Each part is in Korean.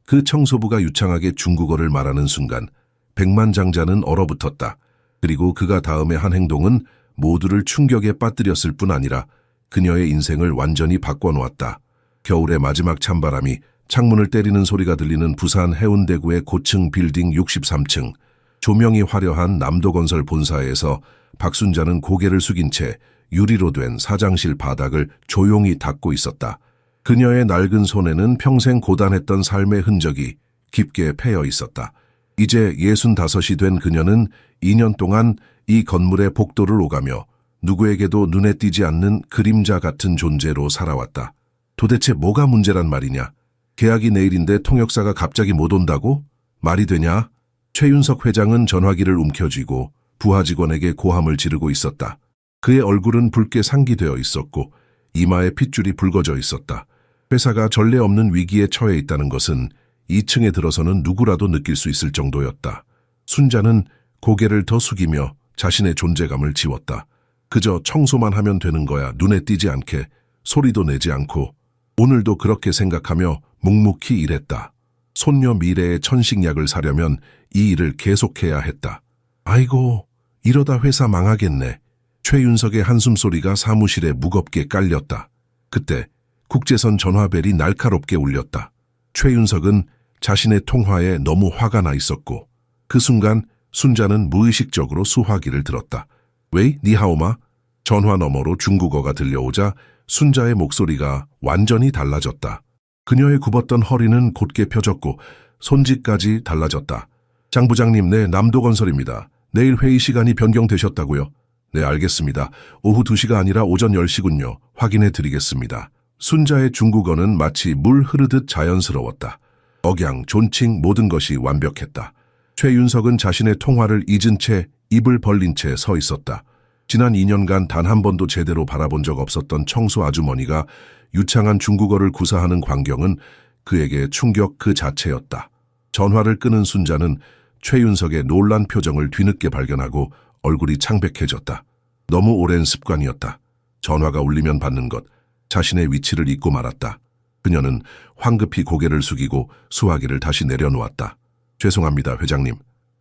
그 청소부가 유창하게 중국어를 말하는 순간 백만장자는 얼어붙었다. 그리고 그가 다음에 한 행동은 모두를 충격에 빠뜨렸을 뿐 아니라 그녀의 인생을 완전히 바꿔놓았다. 겨울의 마지막 찬바람이 창문을 때리는 소리가 들리는 부산 해운대구의 고층 빌딩 63층. 조명이 화려한 남도건설 본사에서 박순자는 고개를 숙인 채 유리로 된 사장실 바닥을 조용히 닦고 있었다. 그녀의 낡은 손에는 평생 고단했던 삶의 흔적이 깊게 패여 있었다. 이제 65이 된 그녀는 2년 동안 이 건물의 복도를 오가며 누구에게도 눈에 띄지 않는 그림자 같은 존재로 살아왔다. 도대체 뭐가 문제란 말이냐? 계약이 내일인데 통역사가 갑자기 못 온다고? 말이 되냐? 최윤석 회장은 전화기를 움켜쥐고 부하 직원에게 고함을 지르고 있었다. 그의 얼굴은 붉게 상기되어 있었고 이마에 핏줄이 붉어져 있었다. 회사가 전례 없는 위기에 처해 있다는 것은 2층에 들어서는 누구라도 느낄 수 있을 정도였다. 순자는 고개를 더 숙이며 자신의 존재감을 지웠다. 그저 청소만 하면 되는 거야. 눈에 띄지 않게, 소리도 내지 않고. 오늘도 그렇게 생각하며 묵묵히 일했다. 손녀 미래의 천식약을 사려면 이 일을 계속해야 했다. 아이고, 이러다 회사 망하겠네. 최윤석의 한숨소리가 사무실에 무겁게 깔렸다. 그때 국제선 전화벨이 날카롭게 울렸다. 최윤석은 자신의 통화에 너무 화가 나 있었고 그 순간 순자는 무의식적으로 수화기를 들었다. 웨이 니하오마? 전화 너머로 중국어가 들려오자 순자의 목소리가 완전히 달라졌다. 그녀의 굽었던 허리는 곧게 펴졌고 손짓까지 달라졌다. 장 부장님, 네, 남도건설입니다. 내일 회의 시간이 변경되셨다고요? 네, 알겠습니다. 오후 2시가 아니라 오전 10시군요. 확인해 드리겠습니다. 순자의 중국어는 마치 물 흐르듯 자연스러웠다. 억양, 존칭 모든 것이 완벽했다. 최윤석은 자신의 통화를 잊은 채 입을 벌린 채 서 있었다. 지난 2년간 단 한 번도 제대로 바라본 적 없었던 청소 아주머니가 유창한 중국어를 구사하는 광경은 그에게 충격 그 자체였다. 전화를 끄는 순자는 최윤석의 놀란 표정을 뒤늦게 발견하고 얼굴이 창백해졌다. 너무 오랜 습관이었다. 전화가 울리면 받는 것, 자신의 위치를 잊고 말았다. 그녀는 황급히 고개를 숙이고 수화기를 다시 내려놓았다. 죄송합니다, 회장님.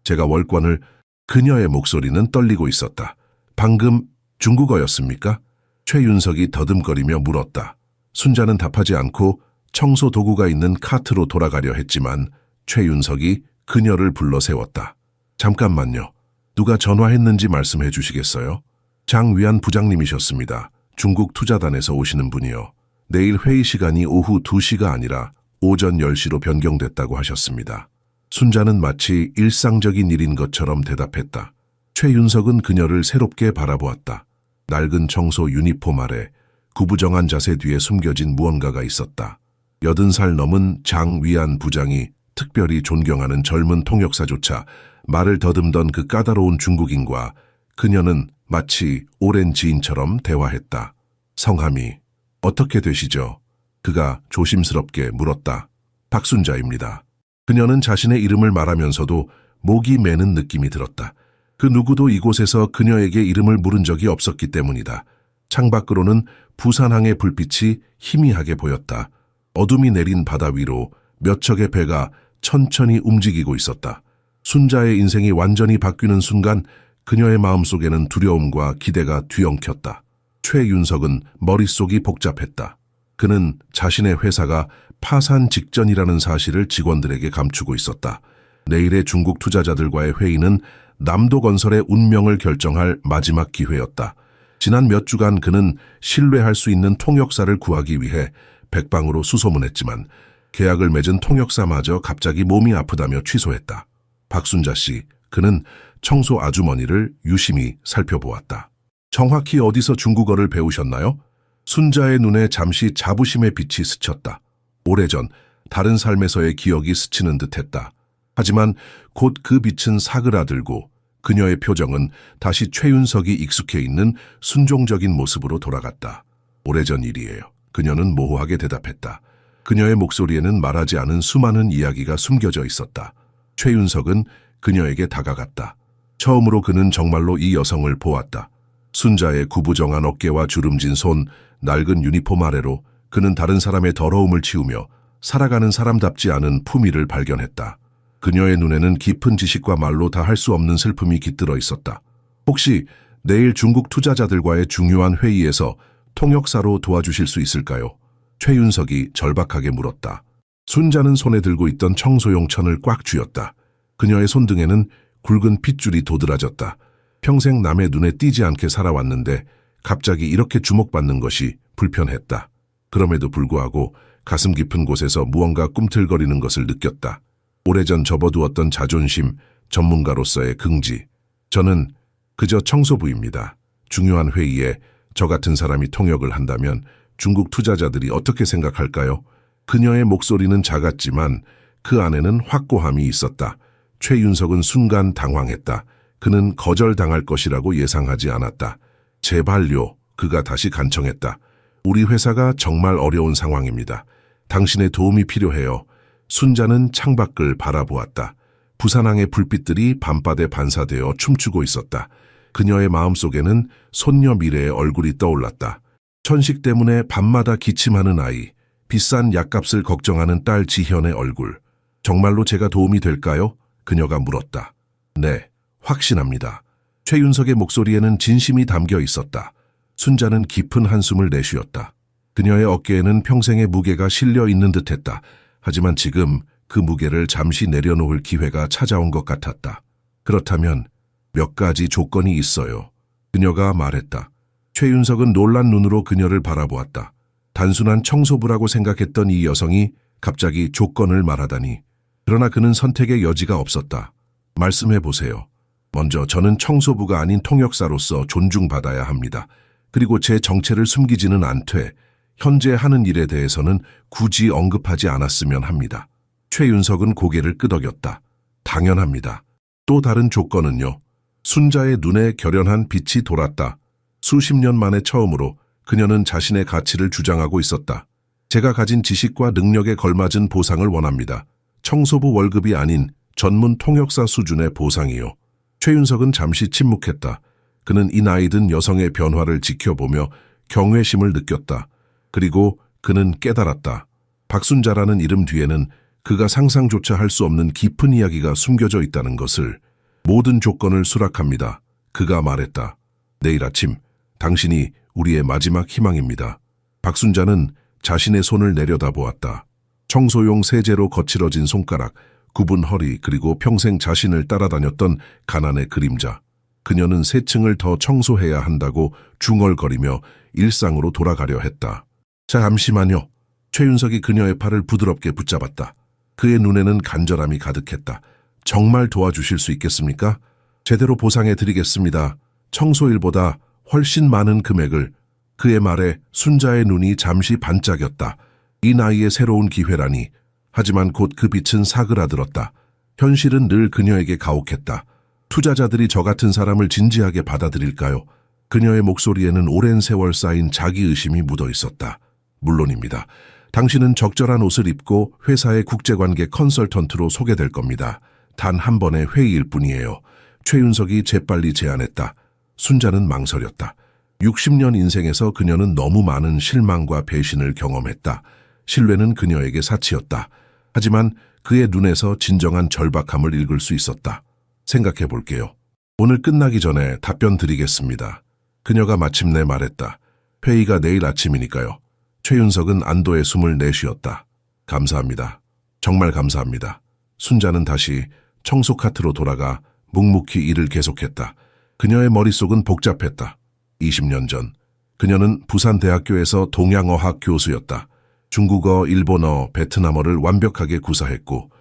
제가 월권을... 그녀의 목소리는 떨리고 있었다. 방금 중국어였습니까? 최윤석이 더듬거리며 물었다. 순자는 답하지 않고 청소 도구가 있는 카트로 돌아가려 했지만 최윤석이 그녀를 불러 세웠다. 잠깐만요. 누가 전화했는지 말씀해 주시겠어요? 장위안 부장님이셨습니다. 중국 투자단에서 오시는 분이요. 내일 회의 시간이 오후 2시가 아니라 오전 10시로 변경됐다고 하셨습니다. 순자는 마치 일상적인 일인 것처럼 대답했다. 최윤석은 그녀를 새롭게 바라보았다. 낡은 청소 유니폼 아래 구부정한 자세 뒤에 숨겨진 무언가가 있었다. 80살 넘은 장위안 부장이 특별히 존경하는 젊은 통역사조차 말을 더듬던 그 까다로운 중국인과 그녀는 마치 오랜 지인처럼 대화했다. 성함이 어떻게 되시죠? 그가 조심스럽게 물었다. 박순자입니다. 그녀는 자신의 이름을 말하면서도 목이 메는 느낌이 들었다. 그 누구도 이곳에서 그녀에게 이름을 물은 적이 없었기 때문이다. 창밖으로는 부산항의 불빛이 희미하게 보였다. 어둠이 내린 바다 위로 몇 척의 배가 천천히 움직이고 있었다. 순자의 인생이 완전히 바뀌는 순간 그녀의 마음속에는 두려움과 기대가 뒤엉켰다. 최윤석은 머릿속이 복잡했다. 그는 자신의 회사가 파산 직전이라는 사실을 직원들에게 감추고 있었다. 내일의 중국 투자자들과의 회의는 남도건설의 운명을 결정할 마지막 기회였다. 지난 몇 주간 그는 신뢰할 수 있는 통역사를 구하기 위해 백방으로 수소문했지만 계약을 맺은 통역사마저 갑자기 몸이 아프다며 취소했다. 박순자 씨, 그는 청소 아주머니를 유심히 살펴보았다. 정확히 어디서 중국어를 배우셨나요? 순자의 눈에 잠시 자부심의 빛이 스쳤다. 오래전 다른 삶에서의 기억이 스치는 듯했다. 하지만 곧 그 빛은 사그라들고 그녀의 표정은 다시 최윤석이 익숙해 있는 순종적인 모습으로 돌아갔다. 오래전 일이에요. 그녀는 모호하게 대답했다. 그녀의 목소리에는 말하지 않은 수많은 이야기가 숨겨져 있었다. 최윤석은 그녀에게 다가갔다. 처음으로 그는 정말로 이 여성을 보았다. 순자의 구부정한 어깨와 주름진 손, 낡은 유니폼 아래로 그는 다른 사람의 더러움을 치우며 살아가는 사람답지 않은 품위를 발견했다. 그녀의 눈에는 깊은 지식과 말로 다 할 수 없는 슬픔이 깃들어 있었다. 혹시 내일 중국 투자자들과의 중요한 회의에서 통역사로 도와주실 수 있을까요? 최윤석이 절박하게 물었다. 순자는 손에 들고 있던 청소용 천을 꽉 쥐었다. 그녀의 손등에는 굵은 핏줄이 도드라졌다. 평생 남의 눈에 띄지 않게 살아왔는데 갑자기 이렇게 주목받는 것이 불편했다. 그럼에도 불구하고 가슴 깊은 곳에서 무언가 꿈틀거리는 것을 느꼈다. 오래전 접어두었던 자존심, 전문가로서의 긍지. 저는 그저 청소부입니다. 중요한 회의에 저 같은 사람이 통역을 한다면 중국 투자자들이 어떻게 생각할까요? 그녀의 목소리는 작았지만 그 안에는 확고함이 있었다. 최윤석은 순간 당황했다. 그는 거절당할 것이라고 예상하지 않았다. 제발요, 그가 다시 간청했다. 우리 회사가 정말 어려운 상황입니다. 당신의 도움이 필요해요. 순자는 창밖을 바라보았다. 부산항의 불빛들이 밤바다에 반사되어 춤추고 있었다. 그녀의 마음속에는 손녀 미래의 얼굴이 떠올랐다. 천식 때문에 밤마다 기침하는 아이, 비싼 약값을 걱정하는 딸 지현의 얼굴. 정말로 제가 도움이 될까요? 그녀가 물었다. 네, 확신합니다. 최윤석의 목소리에는 진심이 담겨 있었다. 순자는 깊은 한숨을 내쉬었다. 그녀의 어깨에는 평생의 무게가 실려 있는 듯했다. 하지만 지금 그 무게를 잠시 내려놓을 기회가 찾아온 것 같았다. 그렇다면 몇 가지 조건이 있어요. 그녀가 말했다. 최윤석은 놀란 눈으로 그녀를 바라보았다. 단순한 청소부라고 생각했던 이 여성이 갑자기 조건을 말하다니. 그러나 그는 선택의 여지가 없었다. 말씀해 보세요. 먼저 저는 청소부가 아닌 통역사로서 존중받아야 합니다. 그리고 제 정체를 숨기지는 않되 현재 하는 일에 대해서는 굳이 언급하지 않았으면 합니다. 최윤석은 고개를 끄덕였다. 당연합니다. 또 다른 조건은요. 순자의 눈에 결연한 빛이 돌았다. 수십 년 만에 처음으로 그녀는 자신의 가치를 주장하고 있었다. 제가 가진 지식과 능력에 걸맞은 보상을 원합니다. 청소부 월급이 아닌 전문 통역사 수준의 보상이요. 최윤석은 잠시 침묵했다. 그는 이 나이든 여성의 변화를 지켜보며 경외심을 느꼈다. 그리고 그는 깨달았다. 박순자라는 이름 뒤에는 그가 상상조차 할 수 없는 깊은 이야기가 숨겨져 있다는 것을. 모든 조건을 수락합니다. 그가 말했다. 내일 아침 당신이 우리의 마지막 희망입니다. 박순자는 자신의 손을 내려다보았다. 청소용 세제로 거칠어진 손가락, 굽은 허리 그리고 평생 자신을 따라다녔던 가난의 그림자. 그녀는 세 층을 더 청소해야 한다고 중얼거리며 일상으로 돌아가려 했다. 잠시만요. 최윤석이 그녀의 팔을 부드럽게 붙잡았다. 그의 눈에는 간절함이 가득했다. 정말 도와주실 수 있겠습니까? 제대로 보상해드리겠습니다. 청소일보다 훨씬 많은 금액을. 그의 말에 순자의 눈이 잠시 반짝였다. 이 나이에 새로운 기회라니. 하지만 곧 그 빛은 사그라들었다. 현실은 늘 그녀에게 가혹했다. 투자자들이 저 같은 사람을 진지하게 받아들일까요? 그녀의 목소리에는 오랜 세월 쌓인 자기의심이 묻어 있었다. 물론입니다. 당신은 적절한 옷을 입고 회사의 국제관계 컨설턴트로 소개될 겁니다. 단 한 번의 회의일 뿐이에요. 최윤석이 재빨리 제안했다. 순자는 망설였다. 60년 인생에서 그녀는 너무 많은 실망과 배신을 경험했다. 신뢰는 그녀에게 사치였다. 하지만 그의 눈에서 진정한 절박함을 읽을 수 있었다. 생각해 볼게요. 오늘 끝나기 전에 답변 드리겠습니다. 그녀가 마침내 말했다. 회의가 내일 아침이니까요. 최윤석은 안도의 숨을 내쉬었다. 감사합니다. 정말 감사합니다. 순자는 다시 청소 카트로 돌아가 묵묵히 일을 계속했다. 그녀의 머릿속은 복잡했다. 20년 전 그녀는 부산대학교에서 동양어학 교수였다. 중국어, 일본어, 베트남어를 완벽하게 구사했고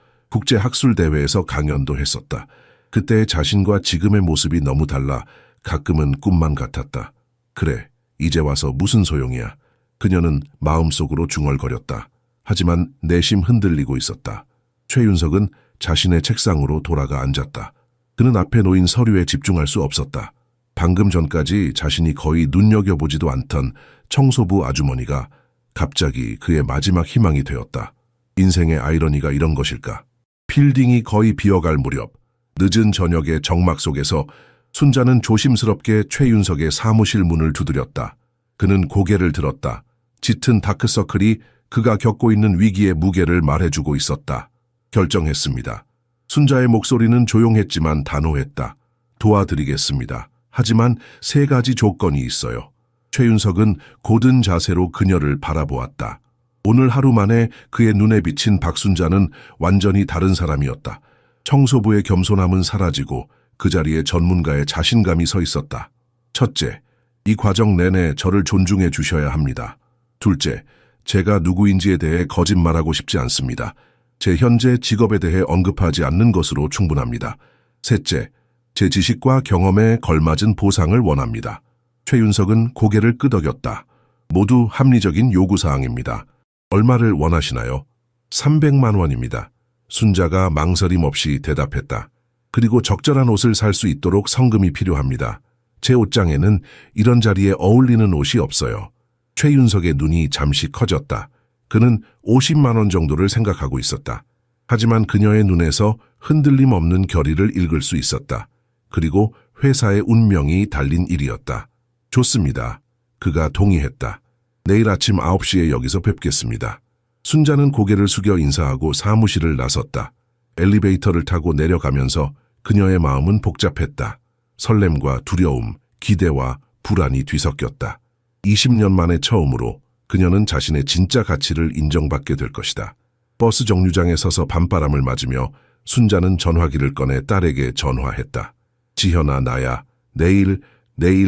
국제학술대회에서 강연도 했었다. 그때의 자신과 지금의 모습이 너무 달라 가끔은 꿈만 같았다. 그래, 이제 와서 무슨 소용이야. 그녀는 마음속으로 중얼거렸다. 하지만 내심 흔들리고 있었다. 최윤석은 자신의 책상으로 돌아가 앉았다. 그는 앞에 놓인 서류에 집중할 수 없었다. 방금 전까지 자신이 거의 눈여겨보지도 않던 청소부 아주머니가 갑자기 그의 마지막 희망이 되었다. 인생의 아이러니가 이런 것일까? 필딩이 거의 비어갈 무렵, 늦은 저녁의 정막 속에서 순자는 조심스럽게 최윤석의 사무실 문을 두드렸다. 그는 고개를 들었다. 짙은 다크서클이 그가 겪고 있는 위기의 무게를 말해주고 있었다. 결정했습니다. 순자의 목소리는 조용했지만 단호했다. 도와드리겠습니다. 하지만 3가지 조건이 있어요. 최윤석은 곧은 자세로 그녀를 바라보았다. 오늘 하루 만에 그의 눈에 비친 박순자는 완전히 다른 사람이었다. 청소부의 겸손함은 사라지고 그 자리에 전문가의 자신감이 서 있었다. 첫째, 이 과정 내내 저를 존중해 주셔야 합니다. 둘째, 제가 누구인지에 대해 거짓말하고 싶지 않습니다. 제 현재 직업에 대해 언급하지 않는 것으로 충분합니다. 셋째, 제 지식과 경험에 걸맞은 보상을 원합니다. 최윤석은 고개를 끄덕였다. 모두 합리적인 요구사항입니다. 얼마를 원하시나요? 300만 원입니다. 순자가 망설임 없이 대답했다. 그리고 적절한 옷을 살 수 있도록 성금이 필요합니다. 제 옷장에는 이런 자리에 어울리는 옷이 없어요. 최윤석의 눈이 잠시 커졌다. 그는 50만 원 정도를 생각하고 있었다. 하지만 그녀의 눈에서 흔들림 없는 결의를 읽을 수 있었다. 그리고 회사의 운명이 달린 일이었다. 좋습니다. 그가 동의했다. 내일 아침 9시에 여기서 뵙겠습니다. 순자는 고개를 숙여 인사하고 사무실을 나섰다. 엘리베이터를 타고 내려가면서 그녀의 마음은 복잡했다. 설렘과 두려움, 기대와 불안이 뒤섞였다. 20년 만에 처음으로 그녀는 자신의 진짜 가치를 인정받게 될 것이다. 버스 정류장에 서서 밤바람을 맞으며 순자는 전화기를 꺼내 딸에게 전화했다. 지현아, 나야. 내일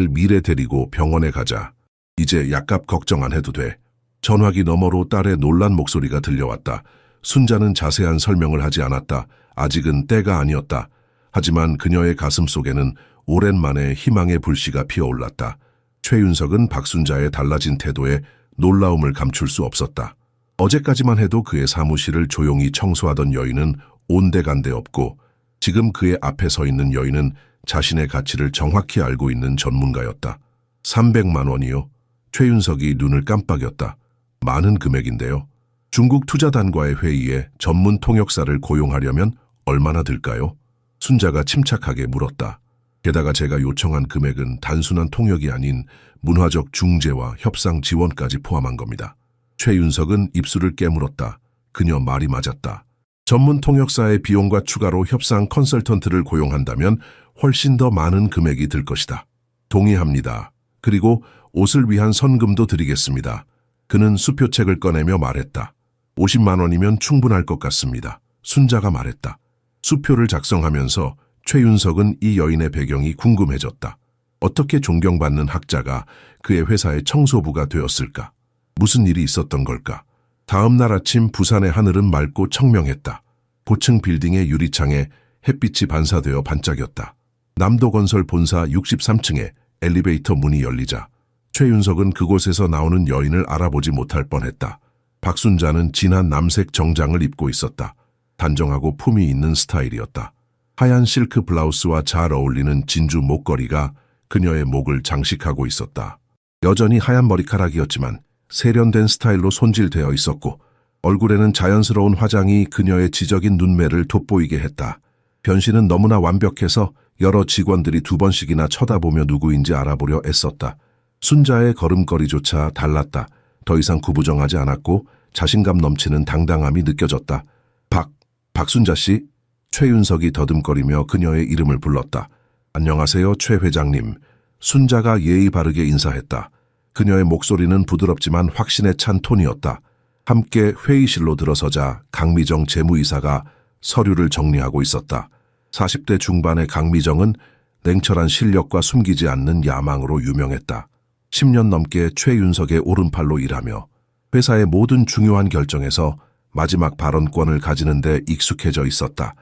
미래 데리고 병원에 가자. 이제 약값 걱정 안 해도 돼. 전화기 너머로 딸의 놀란 목소리가 들려왔다. 순자는 자세한 설명을 하지 않았다. 아직은 때가 아니었다. 하지만 그녀의 가슴 속에는 오랜만에 희망의 불씨가 피어올랐다. 최윤석은 박순자의 달라진 태도에 놀라움을 감출 수 없었다. 어제까지만 해도 그의 사무실을 조용히 청소하던 여인은 온데간데 없고 지금 그의 앞에 서 있는 여인은 자신의 가치를 정확히 알고 있는 전문가였다. 300만 원이요? 최윤석이 눈을 깜빡였다. 많은 금액인데요. 중국 투자단과의 회의에 전문 통역사를 고용하려면 얼마나 들까요? 순자가 침착하게 물었다. 게다가 제가 요청한 금액은 단순한 통역이 아닌 문화적 중재와 협상 지원까지 포함한 겁니다. 최윤석은 입술을 깨물었다. 그녀 말이 맞았다. 전문 통역사의 비용과 추가로 협상 컨설턴트를 고용한다면 훨씬 더 많은 금액이 들 것이다. 동의합니다. 그리고 옷을 위한 선금도 드리겠습니다. 그는 수표책을 꺼내며 말했다. 50만 원이면 충분할 것 같습니다. 순자가 말했다. 수표를 작성하면서 최윤석은 이 여인의 배경이 궁금해졌다. 어떻게 존경받는 학자가 그의 회사의 청소부가 되었을까? 무슨 일이 있었던 걸까? 다음 날 아침 부산의 하늘은 맑고 청명했다. 고층 빌딩의 유리창에 햇빛이 반사되어 반짝였다. 남도건설 본사 63층에 엘리베이터 문이 열리자 최윤석은 그곳에서 나오는 여인을 알아보지 못할 뻔했다. 박순자는 진한 남색 정장을 입고 있었다. 단정하고 품위 있는 스타일이었다. 하얀 실크 블라우스와 잘 어울리는 진주 목걸이가 그녀의 목을 장식하고 있었다. 여전히 하얀 머리카락이었지만 세련된 스타일로 손질되어 있었고 얼굴에는 자연스러운 화장이 그녀의 지적인 눈매를 돋보이게 했다. 변신은 너무나 완벽해서 여러 직원들이 2번씩이나 쳐다보며 누구인지 알아보려 애썼다. 순자의 걸음걸이조차 달랐다. 더 이상 구부정하지 않았고 자신감 넘치는 당당함이 느껴졌다. 박순자 씨? 최윤석이 더듬거리며 그녀의 이름을 불렀다. 안녕하세요, 최 회장님. 순자가 예의 바르게 인사했다. 그녀의 목소리는 부드럽지만 확신에 찬 톤이었다. 함께 회의실로 들어서자 강미정 재무이사가 서류를 정리하고 있었다. 40대 중반의 강미정은 냉철한 실력과 숨기지 않는 야망으로 유명했다. 10년 넘게 최윤석의 오른팔로 일하며 회사의 모든 중요한 결정에서 마지막 발언권을 가지는 데 익숙해져 있었다.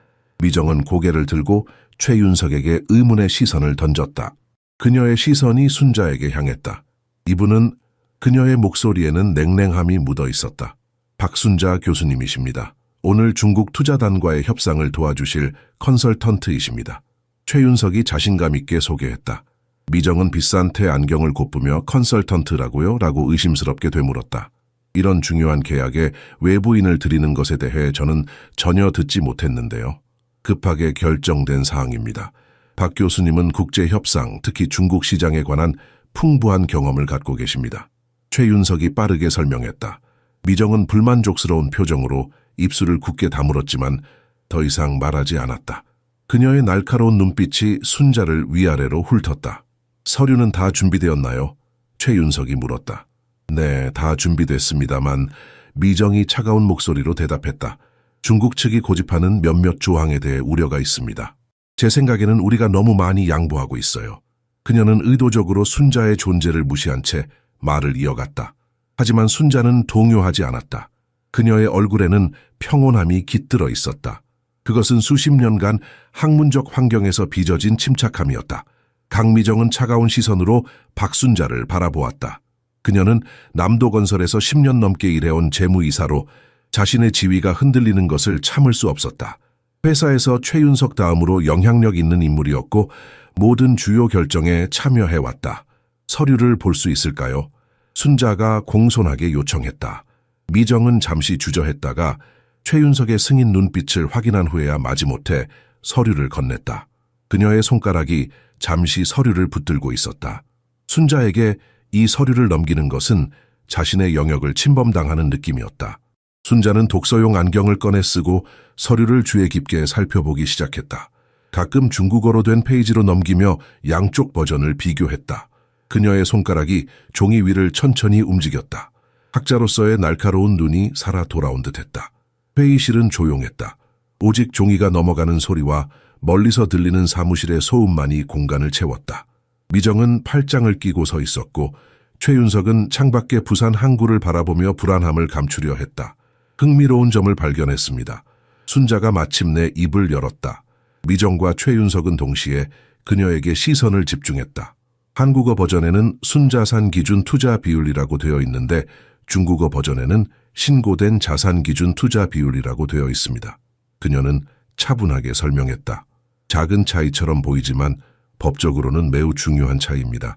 미정은 고개를 들고 최윤석에게 의문의 시선을 던졌다. 그녀의 시선이 순자에게 향했다. 이분은 그녀의 목소리에는 냉랭함이 묻어 있었다. 박순자 교수님이십니다. 오늘 중국 투자단과의 협상을 도와주실 컨설턴트이십니다. 최윤석이 자신감 있게 소개했다. 미정은 비싼 테 안경을 곱으며 컨설턴트라고요? 라고 의심스럽게 되물었다. 이런 중요한 계약에 외부인을 들이는 것에 대해 저는 전혀 듣지 못했는데요. 급하게 결정된 사항입니다. 박 교수님은 국제협상, 특히 중국 시장에 관한 풍부한 경험을 갖고 계십니다. 최윤석이 빠르게 설명했다. 미정은 불만족스러운 표정으로 입술을 굳게 다물었지만 더 이상 말하지 않았다. 그녀의 날카로운 눈빛이 순자를 위아래로 훑었다. 서류는 다 준비되었나요? 최윤석이 물었다. 네, 다 준비됐습니다만 미정이 차가운 목소리로 대답했다. 중국 측이 고집하는 몇몇 조항에 대해 우려가 있습니다. 제 생각에는 우리가 너무 많이 양보하고 있어요. 그녀는 의도적으로 순자의 존재를 무시한 채 말을 이어갔다. 하지만 순자는 동요하지 않았다. 그녀의 얼굴에는 평온함이 깃들어 있었다. 그것은 수십 년간 학문적 환경에서 빚어진 침착함이었다. 강미정은 차가운 시선으로 박순자를 바라보았다. 그녀는 남도건설에서 10년 넘게 일해온 재무이사로 자신의 지위가 흔들리는 것을 참을 수 없었다. 회사에서 최윤석 다음으로 영향력 있는 인물이었고 모든 주요 결정에 참여해왔다. 서류를 볼 수 있을까요? 순자가 공손하게 요청했다. 미정은 잠시 주저했다가 최윤석의 승인 눈빛을 확인한 후에야 마지못해 서류를 건넸다. 그녀의 손가락이 잠시 서류를 붙들고 있었다. 순자에게 이 서류를 넘기는 것은 자신의 영역을 침범당하는 느낌이었다. 순자는 독서용 안경을 꺼내 쓰고 서류를 주의 깊게 살펴보기 시작했다. 가끔 중국어로 된 페이지로 넘기며 양쪽 버전을 비교했다. 그녀의 손가락이 종이 위를 천천히 움직였다. 학자로서의 날카로운 눈이 살아 돌아온 듯했다. 회의실은 조용했다. 오직 종이가 넘어가는 소리와 멀리서 들리는 사무실의 소음만이 공간을 채웠다. 미정은 팔짱을 끼고 서 있었고 최윤석은 창밖의 부산 항구를 바라보며 불안함을 감추려 했다. 흥미로운 점을 발견했습니다. 순자가 마침내 입을 열었다. 미정과 최윤석은 동시에 그녀에게 시선을 집중했다. 한국어 버전에는 순자산 기준 투자 비율이라고 되어 있는데 중국어 버전에는 신고된 자산 기준 투자 비율이라고 되어 있습니다. 그녀는 차분하게 설명했다. 작은 차이처럼 보이지만 법적으로는 매우 중요한 차이입니다.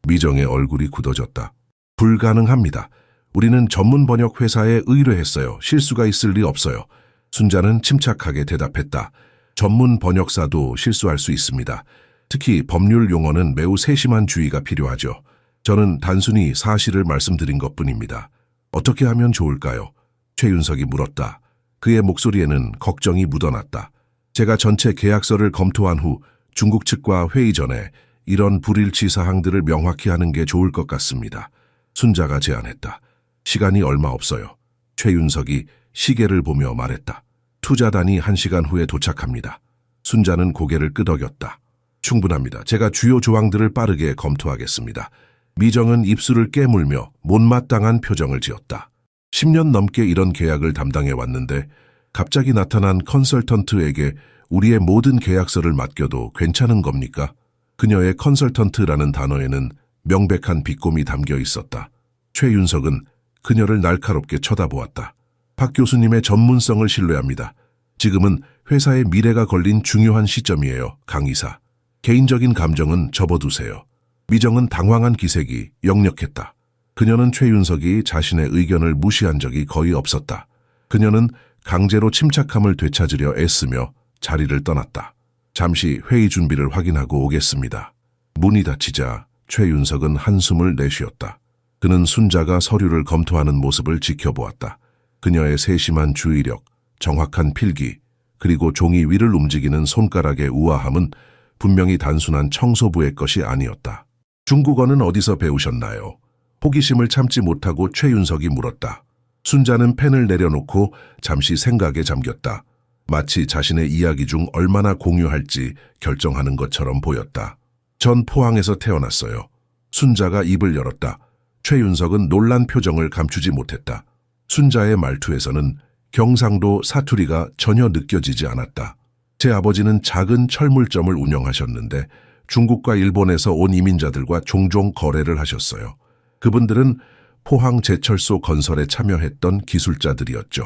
미정의 얼굴이 굳어졌다. 불가능합니다. 우리는 전문 번역 회사에 의뢰했어요. 실수가 있을 리 없어요. 순자는 침착하게 대답했다. 전문 번역사도 실수할 수 있습니다. 특히 법률 용어는 매우 세심한 주의가 필요하죠. 저는 단순히 사실을 말씀드린 것뿐입니다. 어떻게 하면 좋을까요? 최윤석이 물었다. 그의 목소리에는 걱정이 묻어났다. 제가 전체 계약서를 검토한 후 중국 측과 회의 전에 이런 불일치 사항들을 명확히 하는 게 좋을 것 같습니다. 순자가 제안했다. 시간이 얼마 없어요. 최윤석이 시계를 보며 말했다. 투자단이 1시간 후에 도착합니다. 순자는 고개를 끄덕였다. 충분합니다. 제가 주요 조항들을 빠르게 검토하겠습니다. 미정은 입술을 깨물며 못마땅한 표정을 지었다. 10년 넘게 이런 계약을 담당해 왔는데 갑자기 나타난 컨설턴트에게 우리의 모든 계약서를 맡겨도 괜찮은 겁니까? 그녀의 컨설턴트라는 단어에는 명백한 비꼼이 담겨 있었다. 최윤석은 그녀를 날카롭게 쳐다보았다. 박 교수님의 전문성을 신뢰합니다. 지금은 회사의 미래가 걸린 중요한 시점이에요, 강 이사. 개인적인 감정은 접어두세요. 미정은 당황한 기색이 역력했다. 그녀는 최윤석이 자신의 의견을 무시한 적이 거의 없었다. 그녀는 강제로 침착함을 되찾으려 애쓰며 자리를 떠났다. 잠시 회의 준비를 확인하고 오겠습니다. 문이 닫히자 최윤석은 한숨을 내쉬었다. 그는 순자가 서류를 검토하는 모습을 지켜보았다. 그녀의 세심한 주의력, 정확한 필기, 그리고 종이 위를 움직이는 손가락의 우아함은 분명히 단순한 청소부의 것이 아니었다. 중국어는 어디서 배우셨나요? 호기심을 참지 못하고 최윤석이 물었다. 순자는 펜을 내려놓고 잠시 생각에 잠겼다. 마치 자신의 이야기 중 얼마나 공유할지 결정하는 것처럼 보였다. 전 포항에서 태어났어요. 순자가 입을 열었다. 최윤석은 놀란 표정을 감추지 못했다. 순자의 말투에서는 경상도 사투리가 전혀 느껴지지 않았다. 제 아버지는 작은 철물점을 운영하셨는데 중국과 일본에서 온 이민자들과 종종 거래를 하셨어요. 그분들은 포항 제철소 건설에 참여했던 기술자들이었죠.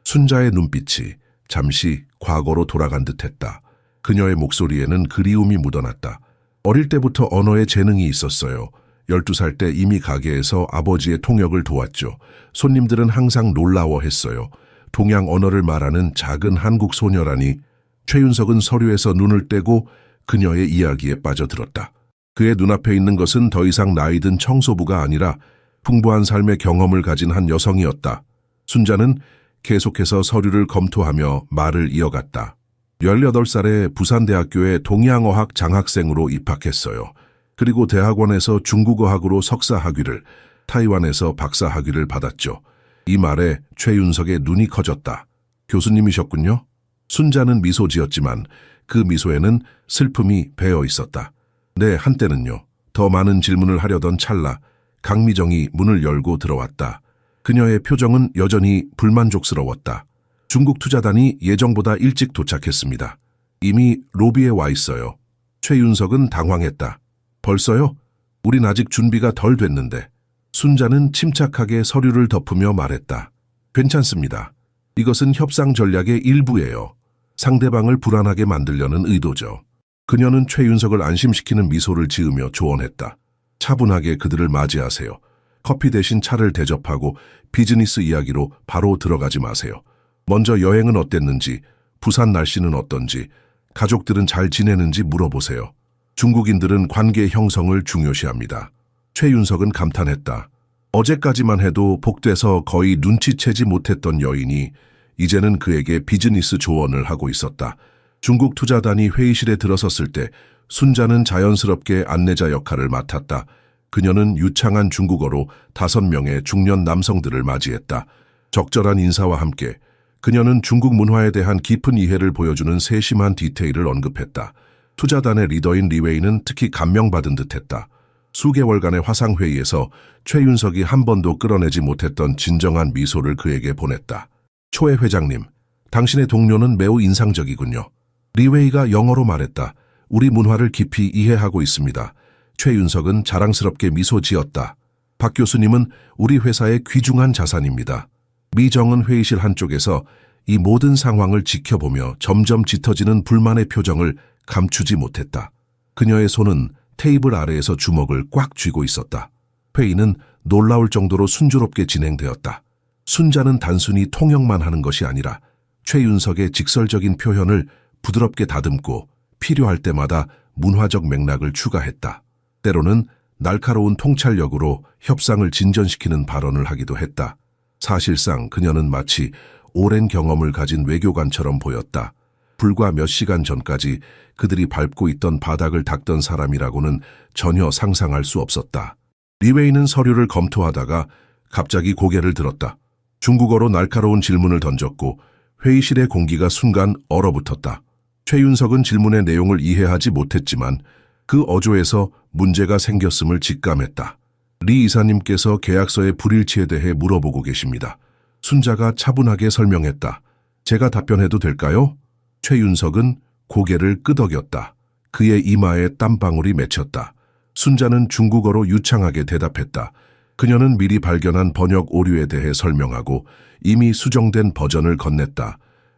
순자의 눈빛이 잠시 과거로 돌아간 듯했다. 그녀의 목소리에는 그리움이 묻어났다. 어릴 때부터 언어에 재능이 있었어요. 12살 때 이미 가게에서 아버지의 통역을 도왔죠. 손님들은 항상 놀라워했어요. 동양 언어를 말하는 작은 한국 소녀라니. 최윤석은 서류에서 눈을 떼고 그녀의 이야기에 빠져들었다. 그의 눈앞에 있는 것은 더 이상 나이든 청소부가 아니라 풍부한 삶의 경험을 가진 한 여성이었다. 순자는 계속해서 서류를 검토하며 말을 이어갔다. 18살에 부산대학교에 동양어학 장학생으로 입학했어요. 그리고 대학원에서 중국어학으로 석사 학위를, 타이완에서 박사 학위를 받았죠. 이 말에 최윤석의 눈이 커졌다. 교수님이셨군요? 순자는 미소 지었지만 그 미소에는 슬픔이 배어 있었다. 네, 한때는요. 더 많은 질문을 하려던 찰나 강미정이 문을 열고 들어왔다. 그녀의 표정은 여전히 불만족스러웠다. 중국 투자단이 예정보다 일찍 도착했습니다. 이미 로비에 와 있어요. 최윤석은 당황했다. 벌써요? 우린 아직 준비가 덜 됐는데. 순자는 침착하게 서류를 덮으며 말했다. 괜찮습니다. 이것은 협상 전략의 일부예요. 상대방을 불안하게 만들려는 의도죠. 그녀는 최윤석을 안심시키는 미소를 지으며 조언했다. 차분하게 그들을 맞이하세요. 커피 대신 차를 대접하고 비즈니스 이야기로 바로 들어가지 마세요. 먼저 여행은 어땠는지, 부산 날씨는 어떤지, 가족들은 잘 지내는지 물어보세요. 중국인들은 관계 형성을 중요시합니다. 최윤석은 감탄했다. 어제까지만 해도 복돼서 거의 눈치채지 못했던 여인이 이제는 그에게 비즈니스 조언을 하고 있었다. 중국 투자단이 회의실에 들어섰을 때 순자는 자연스럽게 안내자 역할을 맡았다. 그녀는 유창한 중국어로 5명의 중년 남성들을 맞이했다. 적절한 인사와 함께 그녀는 중국 문화에 대한 깊은 이해를 보여주는 세심한 디테일을 언급했다. 투자단의 리더인 리웨이는 특히 감명받은 듯했다. 수개월간의 화상회의에서 최윤석이 한 번도 끌어내지 못했던 진정한 미소를 그에게 보냈다. 초회 회장님, 당신의 동료는 매우 인상적이군요. 리웨이가 영어로 말했다. 우리 문화를 깊이 이해하고 있습니다. 최윤석은 자랑스럽게 미소 지었다. 박 교수님은 우리 회사의 귀중한 자산입니다. 미정은 회의실 한쪽에서 이 모든 상황을 지켜보며 점점 짙어지는 불만의 표정을 감추지 못했다. 그녀의 손은 테이블 아래에서 주먹을 꽉 쥐고 있었다. 회의는 놀라울 정도로 순조롭게 진행되었다. 순자는 단순히 통역만 하는 것이 아니라 최윤석의 직설적인 표현을 부드럽게 다듬고 필요할 때마다 문화적 맥락을 추가했다. 때로는 날카로운 통찰력으로 협상을 진전시키는 발언을 하기도 했다. 사실상 그녀는 마치 오랜 경험을 가진 외교관처럼 보였다. 불과 몇 시간 전까지 그들이 밟고 있던 바닥을 닦던 사람이라고는 전혀 상상할 수 없었다. 리웨이는 서류를 검토하다가 갑자기 고개를 들었다. 중국어로 날카로운 질문을 던졌고 회의실의 공기가 순간 얼어붙었다. 최윤석은 질문의 내용을 이해하지 못했지만 그 어조에서 문제가 생겼음을 직감했다. 리 이사님께서 계약서의 불일치에 대해 물어보고 계십니다. 순자가 차분하게 설명했다. 제가 답변해도 될까요? 최윤석은 고개를 끄덕였다. 그의 이마에 땀방울이 맺혔다. 순자는 중국어로 유창하게 대답했다. 그녀는 미리 발견한 번역 오류에 대해 설명하고 이미 수정된 버전을 건넸다.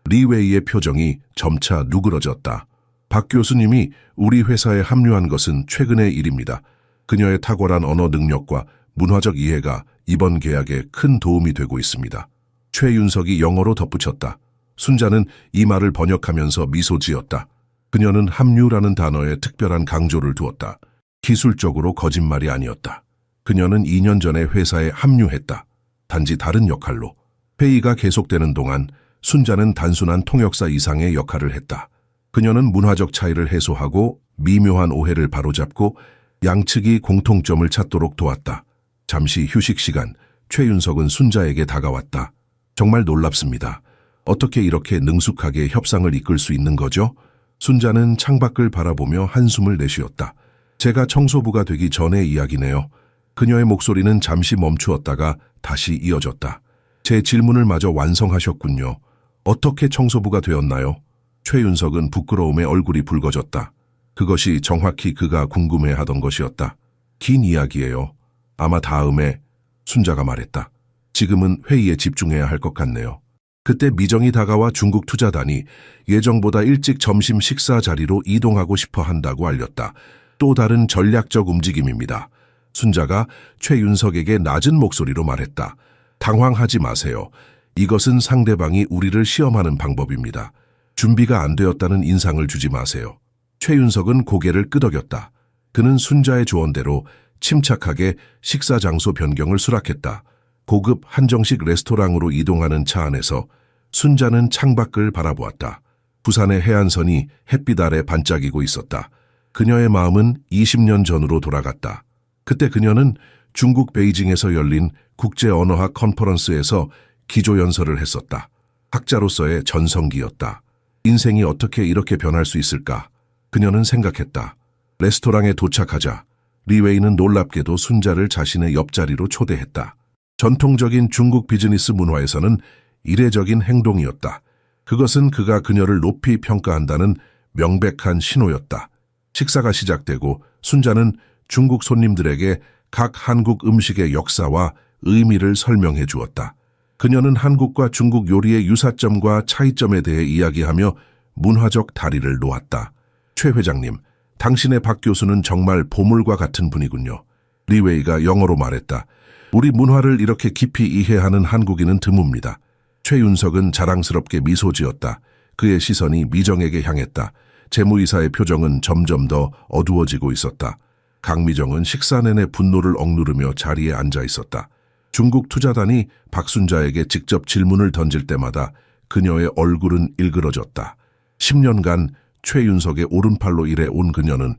리웨이의 표정이 점차 누그러졌다. 박 교수님이 우리 회사에 합류한 것은 최근의 일입니다. 그녀의 탁월한 언어 능력과 문화적 이해가 이번 계약에 큰 도움이 되고 있습니다. 최윤석이 영어로 덧붙였다. 순자는 이 말을 번역하면서 미소 지었다. 그녀는 합류라는 단어에 특별한 강조를 두었다. 기술적으로 거짓말이 아니었다. 그녀는 2년 전에 회사에 합류했다. 단지 다른 역할로. 회의가 계속되는 동안 순자는 단순한 통역사 이상의 역할을 했다. 그녀는 문화적 차이를 해소하고 미묘한 오해를 바로잡고 양측이 공통점을 찾도록 도왔다. 잠시 휴식 시간, 최윤석은 순자에게 다가왔다. 정말 놀랍습니다. 어떻게 이렇게 능숙하게 협상을 이끌 수 있는 거죠? 순자는 창밖을 바라보며 한숨을 내쉬었다. 제가 청소부가 되기 전의 이야기네요. 그녀의 목소리는 잠시 멈추었다가 다시 이어졌다. 제 질문을 마저 완성하셨군요. 어떻게 청소부가 되었나요? 최윤석은 부끄러움에 얼굴이 붉어졌다. 그것이 정확히 그가 궁금해하던 것이었다. 긴 이야기예요. 아마 다음에 순자가 말했다. 지금은 회의에 집중해야 할 것 같네요. 그때 미정이 다가와 중국 투자단이 예정보다 일찍 점심 식사 자리로 이동하고 싶어 한다고 알렸다. 또 다른 전략적 움직임입니다. 순자가 최윤석에게 낮은 목소리로 말했다. 당황하지 마세요. 이것은 상대방이 우리를 시험하는 방법입니다. 준비가 안 되었다는 인상을 주지 마세요. 최윤석은 고개를 끄덕였다. 그는 순자의 조언대로 침착하게 식사 장소 변경을 수락했다. 고급 한정식 레스토랑으로 이동하는 차 안에서 순자는 창밖을 바라보았다. 부산의 해안선이 햇빛 아래 반짝이고 있었다. 그녀의 마음은 20년 전으로 돌아갔다. 그때 그녀는 중국 베이징에서 열린 국제언어학 컨퍼런스에서 기조연설을 했었다. 학자로서의 전성기였다. 인생이 어떻게 이렇게 변할 수 있을까? 그녀는 생각했다. 레스토랑에 도착하자 리웨이는 놀랍게도 순자를 자신의 옆자리로 초대했다. 전통적인 중국 비즈니스 문화에서는 이례적인 행동이었다. 그것은 그가 그녀를 높이 평가한다는 명백한 신호였다. 식사가 시작되고 순자는 중국 손님들에게 각 한국 음식의 역사와 의미를 설명해 주었다. 그녀는 한국과 중국 요리의 유사점과 차이점에 대해 이야기하며 문화적 다리를 놓았다. 최 회장님, 당신의 박 교수는 정말 보물과 같은 분이군요. 리웨이가 영어로 말했다. 우리 문화를 이렇게 깊이 이해하는 한국인은 드뭅니다. 최윤석은 자랑스럽게 미소 지었다. 그의 시선이 미정에게 향했다. 재무이사의 표정은 점점 더 어두워지고 있었다. 강미정은 식사 내내 분노를 억누르며 자리에 앉아 있었다. 중국 투자단이 박순자에게 직접 질문을 던질 때마다 그녀의 얼굴은 일그러졌다. 10년간 최윤석의 오른팔로 일해온 그녀는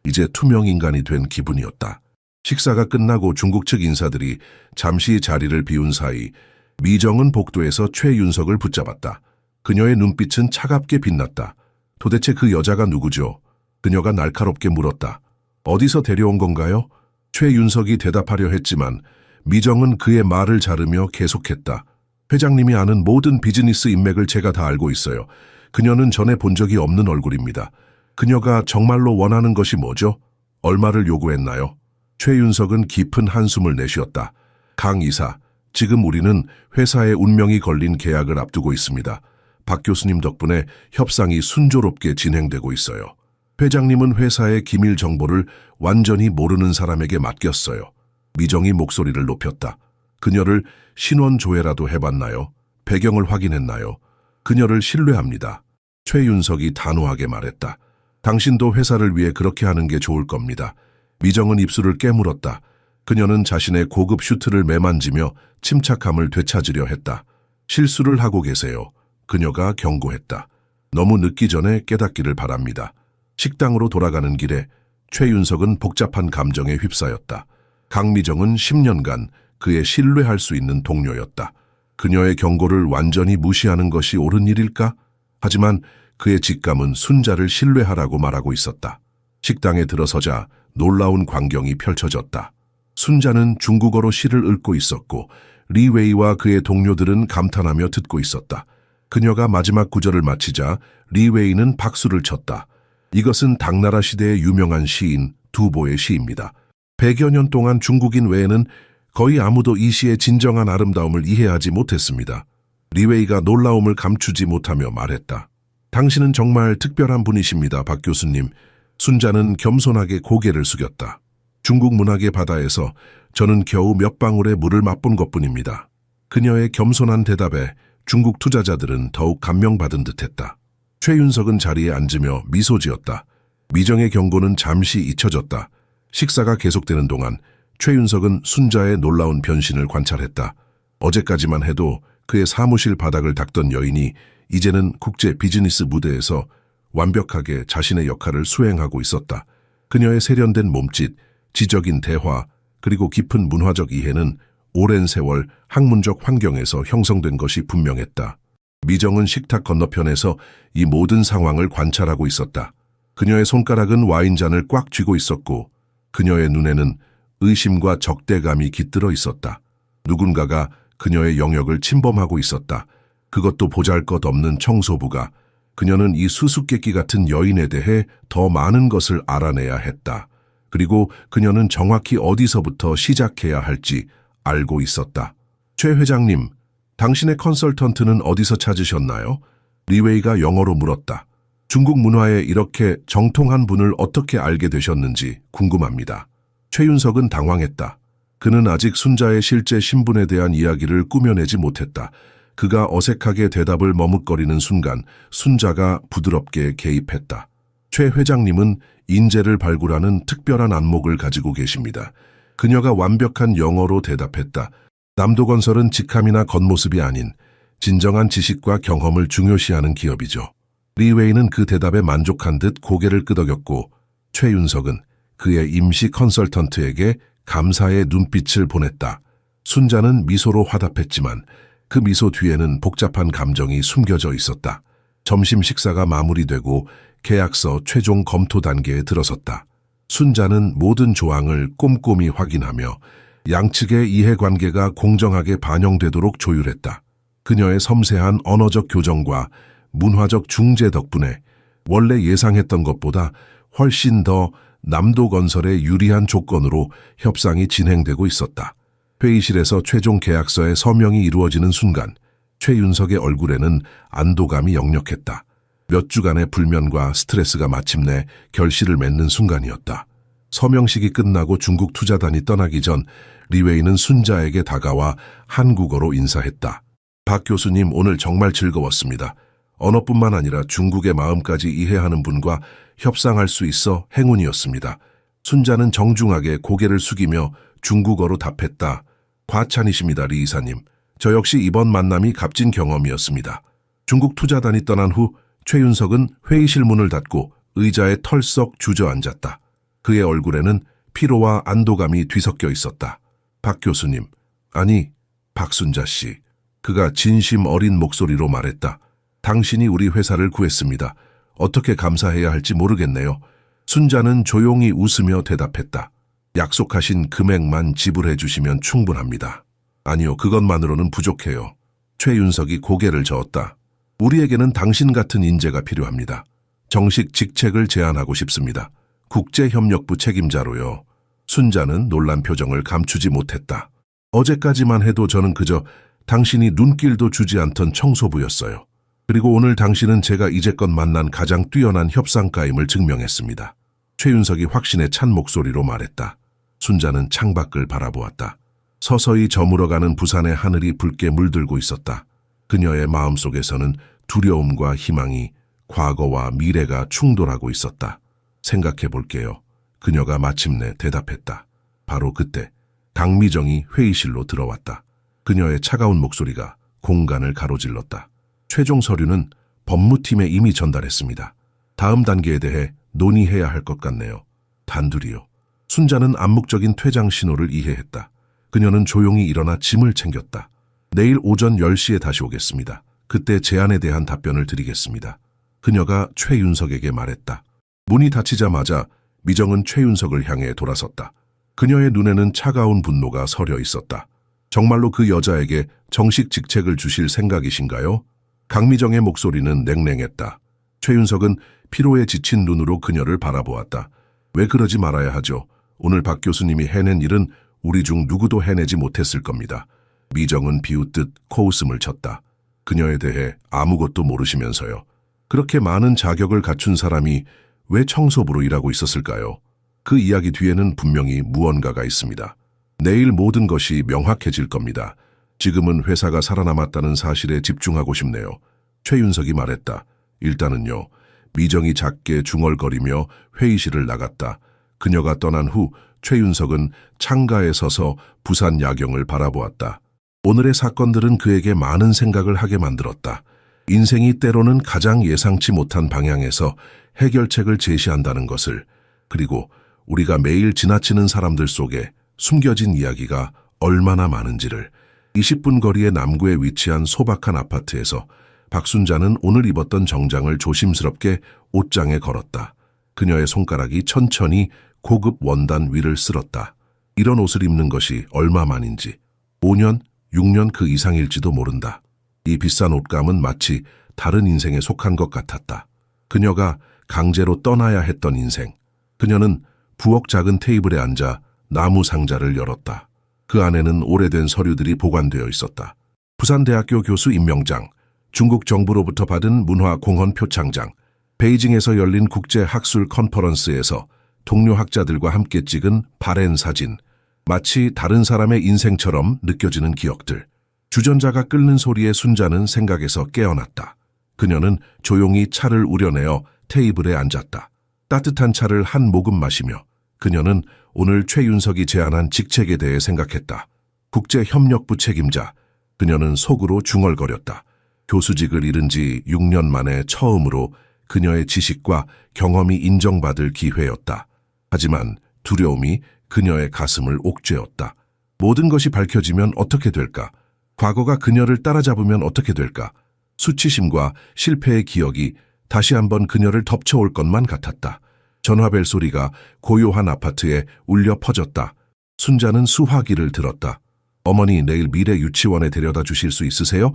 이제 투명 인간이 된 기분이었다. 식사가 끝나고 중국 측 인사들이 잠시 자리를 비운 사이 미정은 복도에서 최윤석을 붙잡았다. 그녀의 눈빛은 차갑게 빛났다. 도대체 그 여자가 누구죠? 그녀가 날카롭게 물었다. 어디서 데려온 건가요? 최윤석이 대답하려 했지만 미정은 그의 말을 자르며 계속했다. 회장님이 아는 모든 비즈니스 인맥을 제가 다 알고 있어요. 그녀는 전에 본 적이 없는 얼굴입니다. 그녀가 정말로 원하는 것이 뭐죠? 얼마를 요구했나요? 최윤석은 깊은 한숨을 내쉬었다. 강 이사, 지금 우리는 회사의 운명이 걸린 계약을 앞두고 있습니다. 박 교수님 덕분에 협상이 순조롭게 진행되고 있어요. 회장님은 회사의 기밀 정보를 완전히 모르는 사람에게 맡겼어요. 미정이 목소리를 높였다. 그녀를 신원 조회라도 해봤나요? 배경을 확인했나요? 그녀를 신뢰합니다. 최윤석이 단호하게 말했다. 당신도 회사를 위해 그렇게 하는 게 좋을 겁니다. 미정은 입술을 깨물었다. 그녀는 자신의 고급 슈트를 매만지며 침착함을 되찾으려 했다. 실수를 하고 계세요. 그녀가 경고했다. 너무 늦기 전에 깨닫기를 바랍니다. 식당으로 돌아가는 길에 최윤석은 복잡한 감정에 휩싸였다. 강미정은 10년간 그의 신뢰할 수 있는 동료였다. 그녀의 경고를 완전히 무시하는 것이 옳은 일일까? 하지만 그의 직감은 순자를 신뢰하라고 말하고 있었다. 식당에 들어서자 놀라운 광경이 펼쳐졌다. 순자는 중국어로 시를 읽고 있었고 리웨이와 그의 동료들은 감탄하며 듣고 있었다. 그녀가 마지막 구절을 마치자 리웨이는 박수를 쳤다. 이것은 당나라 시대의 유명한 시인 두보의 시입니다. 100여 년 동안 중국인 외에는 거의 아무도 이 시의 진정한 아름다움을 이해하지 못했습니다. 리웨이가 놀라움을 감추지 못하며 말했다. 당신은 정말 특별한 분이십니다, 박 교수님. 순자는 겸손하게 고개를 숙였다. 중국 문학의 바다에서 저는 겨우 몇 방울의 물을 맛본 것뿐입니다. 그녀의 겸손한 대답에 중국 투자자들은 더욱 감명받은 듯했다. 최윤석은 자리에 앉으며 미소 지었다. 미정의 경고는 잠시 잊혀졌다. 식사가 계속되는 동안 최윤석은 순자의 놀라운 변신을 관찰했다. 어제까지만 해도 그의 사무실 바닥을 닦던 여인이 이제는 국제 비즈니스 무대에서 완벽하게 자신의 역할을 수행하고 있었다. 그녀의 세련된 몸짓, 지적인 대화, 그리고 깊은 문화적 이해는 오랜 세월 학문적 환경에서 형성된 것이 분명했다. 미정은 식탁 건너편에서 이 모든 상황을 관찰하고 있었다. 그녀의 손가락은 와인잔을 꽉 쥐고 있었고 그녀의 눈에는 의심과 적대감이 깃들어 있었다. 누군가가 그녀의 영역을 침범하고 있었다. 그것도 보잘것없는 청소부가. 그녀는 이 수수께끼 같은 여인에 대해 더 많은 것을 알아내야 했다. 그리고 그녀는 정확히 어디서부터 시작해야 할지 알고 있었다. 최 회장님, 당신의 컨설턴트는 어디서 찾으셨나요? 리웨이가 영어로 물었다. 중국 문화에 이렇게 정통한 분을 어떻게 알게 되셨는지 궁금합니다. 최윤석은 당황했다. 그는 아직 순자의 실제 신분에 대한 이야기를 꾸며내지 못했다. 그가 어색하게 대답을 머뭇거리는 순간 순자가 부드럽게 개입했다. 최 회장님은 인재를 발굴하는 특별한 안목을 가지고 계십니다. 그녀가 완벽한 영어로 대답했다. 남도건설은 직함이나 겉모습이 아닌 진정한 지식과 경험을 중요시하는 기업이죠. 리웨이는 그 대답에 만족한 듯 고개를 끄덕였고 최윤석은 그의 임시 컨설턴트에게 감사의 눈빛을 보냈다. 순자는 미소로 화답했지만 그 미소 뒤에는 복잡한 감정이 숨겨져 있었다. 점심 식사가 마무리되고 계약서 최종 검토 단계에 들어섰다. 순자는 모든 조항을 꼼꼼히 확인하며 양측의 이해관계가 공정하게 반영되도록 조율했다. 그녀의 섬세한 언어적 교정과 문화적 중재 덕분에 원래 예상했던 것보다 훨씬 더 남도건설에 유리한 조건으로 협상이 진행되고 있었다. 회의실에서 최종 계약서의 서명이 이루어지는 순간 최윤석의 얼굴에는 안도감이 역력했다. 몇 주간의 불면과 스트레스가 마침내 결실을 맺는 순간이었다. 서명식이 끝나고 중국 투자단이 떠나기 전 리웨이는 순자에게 다가와 한국어로 인사했다. 박 교수님, 오늘 정말 즐거웠습니다. 언어뿐만 아니라 중국의 마음까지 이해하는 분과 협상할 수 있어 행운이었습니다. 순자는 정중하게 고개를 숙이며 중국어로 답했다. 과찬이십니다, 리 이사님. 저 역시 이번 만남이 값진 경험이었습니다. 중국 투자단이 떠난 후 최윤석은 회의실 문을 닫고 의자에 털썩 주저앉았다. 그의 얼굴에는 피로와 안도감이 뒤섞여 있었다. 박 교수님, 아니, 박순자 씨. 그가 진심 어린 목소리로 말했다. 당신이 우리 회사를 구했습니다. 어떻게 감사해야 할지 모르겠네요. 순자는 조용히 웃으며 대답했다. 약속하신 금액만 지불해 주시면 충분합니다. 아니요, 그것만으로는 부족해요. 최윤석이 고개를 저었다. 우리에게는 당신 같은 인재가 필요합니다. 정식 직책을 제안하고 싶습니다. 국제협력부 책임자로요. 순자는 놀란 표정을 감추지 못했다. 어제까지만 해도 저는 그저 당신이 눈길도 주지 않던 청소부였어요. 그리고 오늘 당신은 제가 이제껏 만난 가장 뛰어난 협상가임을 증명했습니다. 최윤석이 확신에 찬 목소리로 말했다. 순자는 창밖을 바라보았다. 서서히 저물어가는 부산의 하늘이 붉게 물들고 있었다. 그녀의 마음속에서는 두려움과 희망이, 과거와 미래가 충돌하고 있었다. 생각해 볼게요. 그녀가 마침내 대답했다. 바로 그때 강미정이 회의실로 들어왔다. 그녀의 차가운 목소리가 공간을 가로질렀다. 최종 서류는 법무팀에 이미 전달했습니다. 다음 단계에 대해 논의해야 할 것 같네요. 단둘이요. 순자는 암묵적인 퇴장 신호를 이해했다. 그녀는 조용히 일어나 짐을 챙겼다. 내일 오전 10시에 다시 오겠습니다. 그때 제안에 대한 답변을 드리겠습니다. 그녀가 최윤석에게 말했다. 문이 닫히자마자 미정은 최윤석을 향해 돌아섰다. 그녀의 눈에는 차가운 분노가 서려 있었다. 정말로 그 여자에게 정식 직책을 주실 생각이신가요? 강미정의 목소리는 냉랭했다. 최윤석은 피로에 지친 눈으로 그녀를 바라보았다. 왜 그러지 말아야 하죠? 오늘 박 교수님이 해낸 일은 우리 중 누구도 해내지 못했을 겁니다. 미정은 비웃듯 코웃음을 쳤다. 그녀에 대해 아무것도 모르시면서요. 그렇게 많은 자격을 갖춘 사람이 왜 청소부로 일하고 있었을까요? 그 이야기 뒤에는 분명히 무언가가 있습니다. 내일 모든 것이 명확해질 겁니다. 지금은 회사가 살아남았다는 사실에 집중하고 싶네요. 최윤석이 말했다. 일단은요. 미정이 작게 중얼거리며 회의실을 나갔다. 그녀가 떠난 후 최윤석은 창가에 서서 부산 야경을 바라보았다. 오늘의 사건들은 그에게 많은 생각을 하게 만들었다. 인생이 때로는 가장 예상치 못한 방향에서 해결책을 제시한다는 것을, 그리고 우리가 매일 지나치는 사람들 속에 숨겨진 이야기가 얼마나 많은지를. 20분 거리의 남구에 위치한 소박한 아파트에서 박순자는 오늘 입었던 정장을 조심스럽게 옷장에 걸었다. 그녀의 손가락이 천천히 고급 원단 위를 쓸었다. 이런 옷을 입는 것이 얼마만인지, 5년, 6년 그 이상일지도 모른다. 이 비싼 옷감은 마치 다른 인생에 속한 것 같았다. 그녀가 강제로 떠나야 했던 인생. 그녀는 부엌 작은 테이블에 앉아 나무 상자를 열었다. 그 안에는 오래된 서류들이 보관되어 있었다. 부산대학교 교수 임명장, 중국 정부로부터 받은 문화공헌 표창장, 베이징에서 열린 국제학술 컨퍼런스에서 동료 학자들과 함께 찍은 바렌 사진, 마치 다른 사람의 인생처럼 느껴지는 기억들. 주전자가 끓는 소리에 순자는 생각에서 깨어났다. 그녀는 조용히 차를 우려내어 테이블에 앉았다. 따뜻한 차를 한 모금 마시며 그녀는 오늘 최윤석이 제안한 직책에 대해 생각했다. 국제협력부 책임자. 그녀는 속으로 중얼거렸다. 교수직을 잃은 지 6년 만에 처음으로 그녀의 지식과 경험이 인정받을 기회였다. 하지만 두려움이 그녀의 가슴을 옥죄었다. 모든 것이 밝혀지면 어떻게 될까? 과거가 그녀를 따라잡으면 어떻게 될까? 수치심과 실패의 기억이 다시 한번 그녀를 덮쳐올 것만 같았다. 전화벨 소리가 고요한 아파트에 울려 퍼졌다. 순자는 수화기를 들었다. 어머니, 내일 미래 유치원에 데려다 주실 수 있으세요?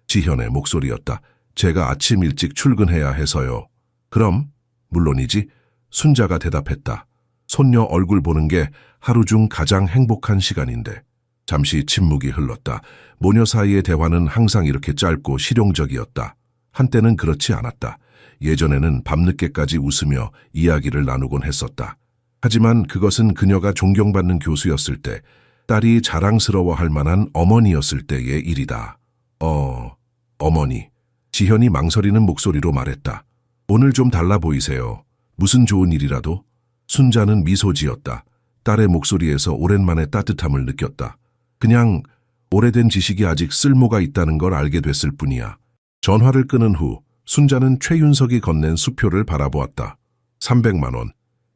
지현의 목소리였다. 제가 아침 일찍 출근해야 해서요. 그럼? 물론이지. 순자가 대답했다. 손녀 얼굴 보는 게 하루 중 가장 행복한 시간인데. 잠시 침묵이 흘렀다. 모녀 사이의 대화는 항상 이렇게 짧고 실용적이었다. 한때는 그렇지 않았다. 예전에는 밤늦게까지 웃으며 이야기를 나누곤 했었다. 하지만 그것은 그녀가 존경받는 교수였을 때, 딸이 자랑스러워할 만한 어머니였을 때의 일이다. 어머니. 지현이 망설이는 목소리로 말했다. 오늘 좀 달라 보이세요. 무슨 좋은 일이라도? 순자는 미소 지었다. 딸의 목소리에서 오랜만에 따뜻함을 느꼈다. 그냥 오래된 지식이 아직 쓸모가 있다는 걸 알게 됐을 뿐이야. 전화를 끊은 후 순자는 최윤석이 건넨 수표를 바라보았다. 300만 원.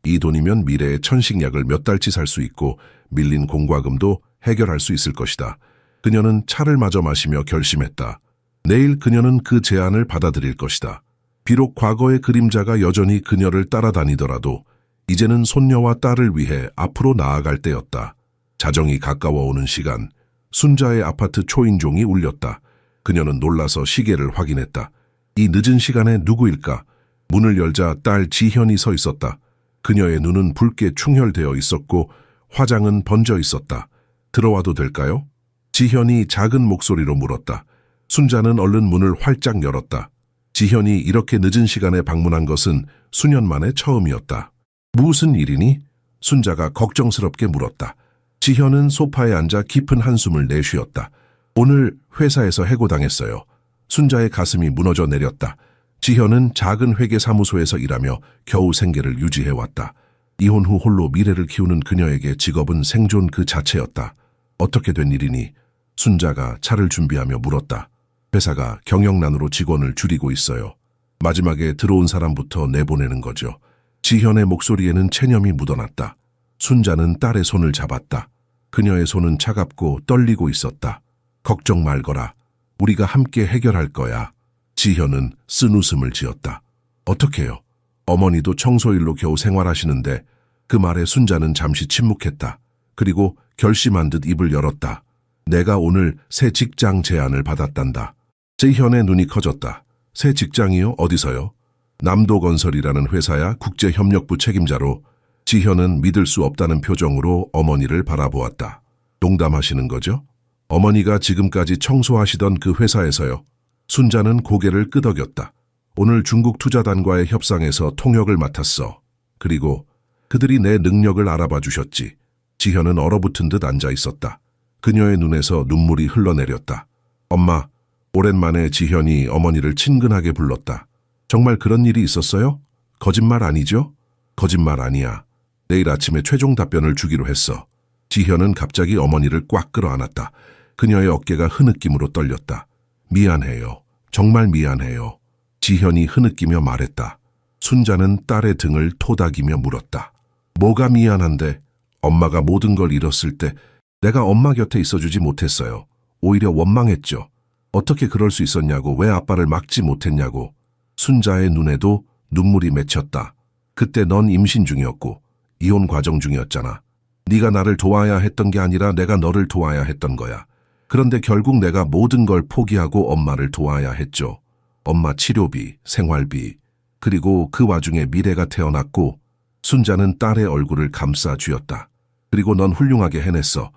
이 돈이면 미래의 천식약을 몇 달치 살 수 있고 밀린 공과금도 해결할 수 있을 것이다. 그녀는 차를 마저 마시며 결심했다. 내일 그녀는 그 제안을 받아들일 것이다. 비록 과거의 그림자가 여전히 그녀를 따라다니더라도 이제는 손녀와 딸을 위해 앞으로 나아갈 때였다. 자정이 가까워오는 시간, 순자의 아파트 초인종이 울렸다. 그녀는 놀라서 시계를 확인했다. 이 늦은 시간에 누구일까? 문을 열자 딸 지현이 서 있었다. 그녀의 눈은 붉게 충혈되어 있었고 화장은 번져 있었다. 들어와도 될까요? 지현이 작은 목소리로 물었다. 순자는 얼른 문을 활짝 열었다. 지현이 이렇게 늦은 시간에 방문한 것은 수년 만에 처음이었다. 무슨 일이니? 순자가 걱정스럽게 물었다. 지현은 소파에 앉아 깊은 한숨을 내쉬었다. 오늘 회사에서 해고당했어요. 순자의 가슴이 무너져 내렸다. 지현은 작은 회계사무소에서 일하며 겨우 생계를 유지해왔다. 이혼 후 홀로 미래를 키우는 그녀에게 직업은 생존 그 자체였다. 어떻게 된 일이니? 순자가 차를 준비하며 물었다. 회사가 경영난으로 직원을 줄이고 있어요. 마지막에 들어온 사람부터 내보내는 거죠. 지현의 목소리에는 체념이 묻어났다. 순자는 딸의 손을 잡았다. 그녀의 손은 차갑고 떨리고 있었다. 걱정 말거라. 우리가 함께 해결할 거야. 지현은 쓴 웃음을 지었다. 어떡해요? 어머니도 청소일로 겨우 생활하시는데. 그 말에 순자는 잠시 침묵했다. 그리고 결심한 듯 입을 열었다. 내가 오늘 새 직장 제안을 받았단다. 지현의 눈이 커졌다. 새 직장이요? 어디서요? 남도건설이라는 회사야. 국제협력부 책임자로. 지현은 믿을 수 없다는 표정으로 어머니를 바라보았다. 농담하시는 거죠? 어머니가 지금까지 청소하시던 그 회사에서요. 순자는 고개를 끄덕였다. 오늘 중국 투자단과의 협상에서 통역을 맡았어. 그리고 그들이 내 능력을 알아봐 주셨지. 지현은 얼어붙은 듯 앉아 있었다. 그녀의 눈에서 눈물이 흘러내렸다. 엄마, 오랜만에 지현이 어머니를 친근하게 불렀다. 정말 그런 일이 있었어요? 거짓말 아니죠? 거짓말 아니야. 내일 아침에 최종 답변을 주기로 했어. 지현은 갑자기 어머니를 꽉 끌어안았다. 그녀의 어깨가 흐느낌으로 떨렸다. 미안해요. 정말 미안해요. 지현이 흐느끼며 말했다. 순자는 딸의 등을 토닥이며 물었다. 뭐가 미안한데? 엄마가 모든 걸 잃었을 때 내가 엄마 곁에 있어주지 못했어요. 오히려 원망했죠. 어떻게 그럴 수 있었냐고, 왜 아빠를 막지 못했냐고. 순자의 눈에도 눈물이 맺혔다. 그때 넌 임신 중이었고 이혼 과정 중이었잖아. 네가 나를 도와야 했던 게 아니라 내가 너를 도와야 했던 거야. 그런데 결국 내가 모든 걸 포기하고 엄마를 도와야 했죠. 엄마 치료비, 생활비, 그리고 그 와중에 미래가 태어났고. 순자는 딸의 얼굴을 감싸 쥐었다. 그리고 넌 훌륭하게 해냈어.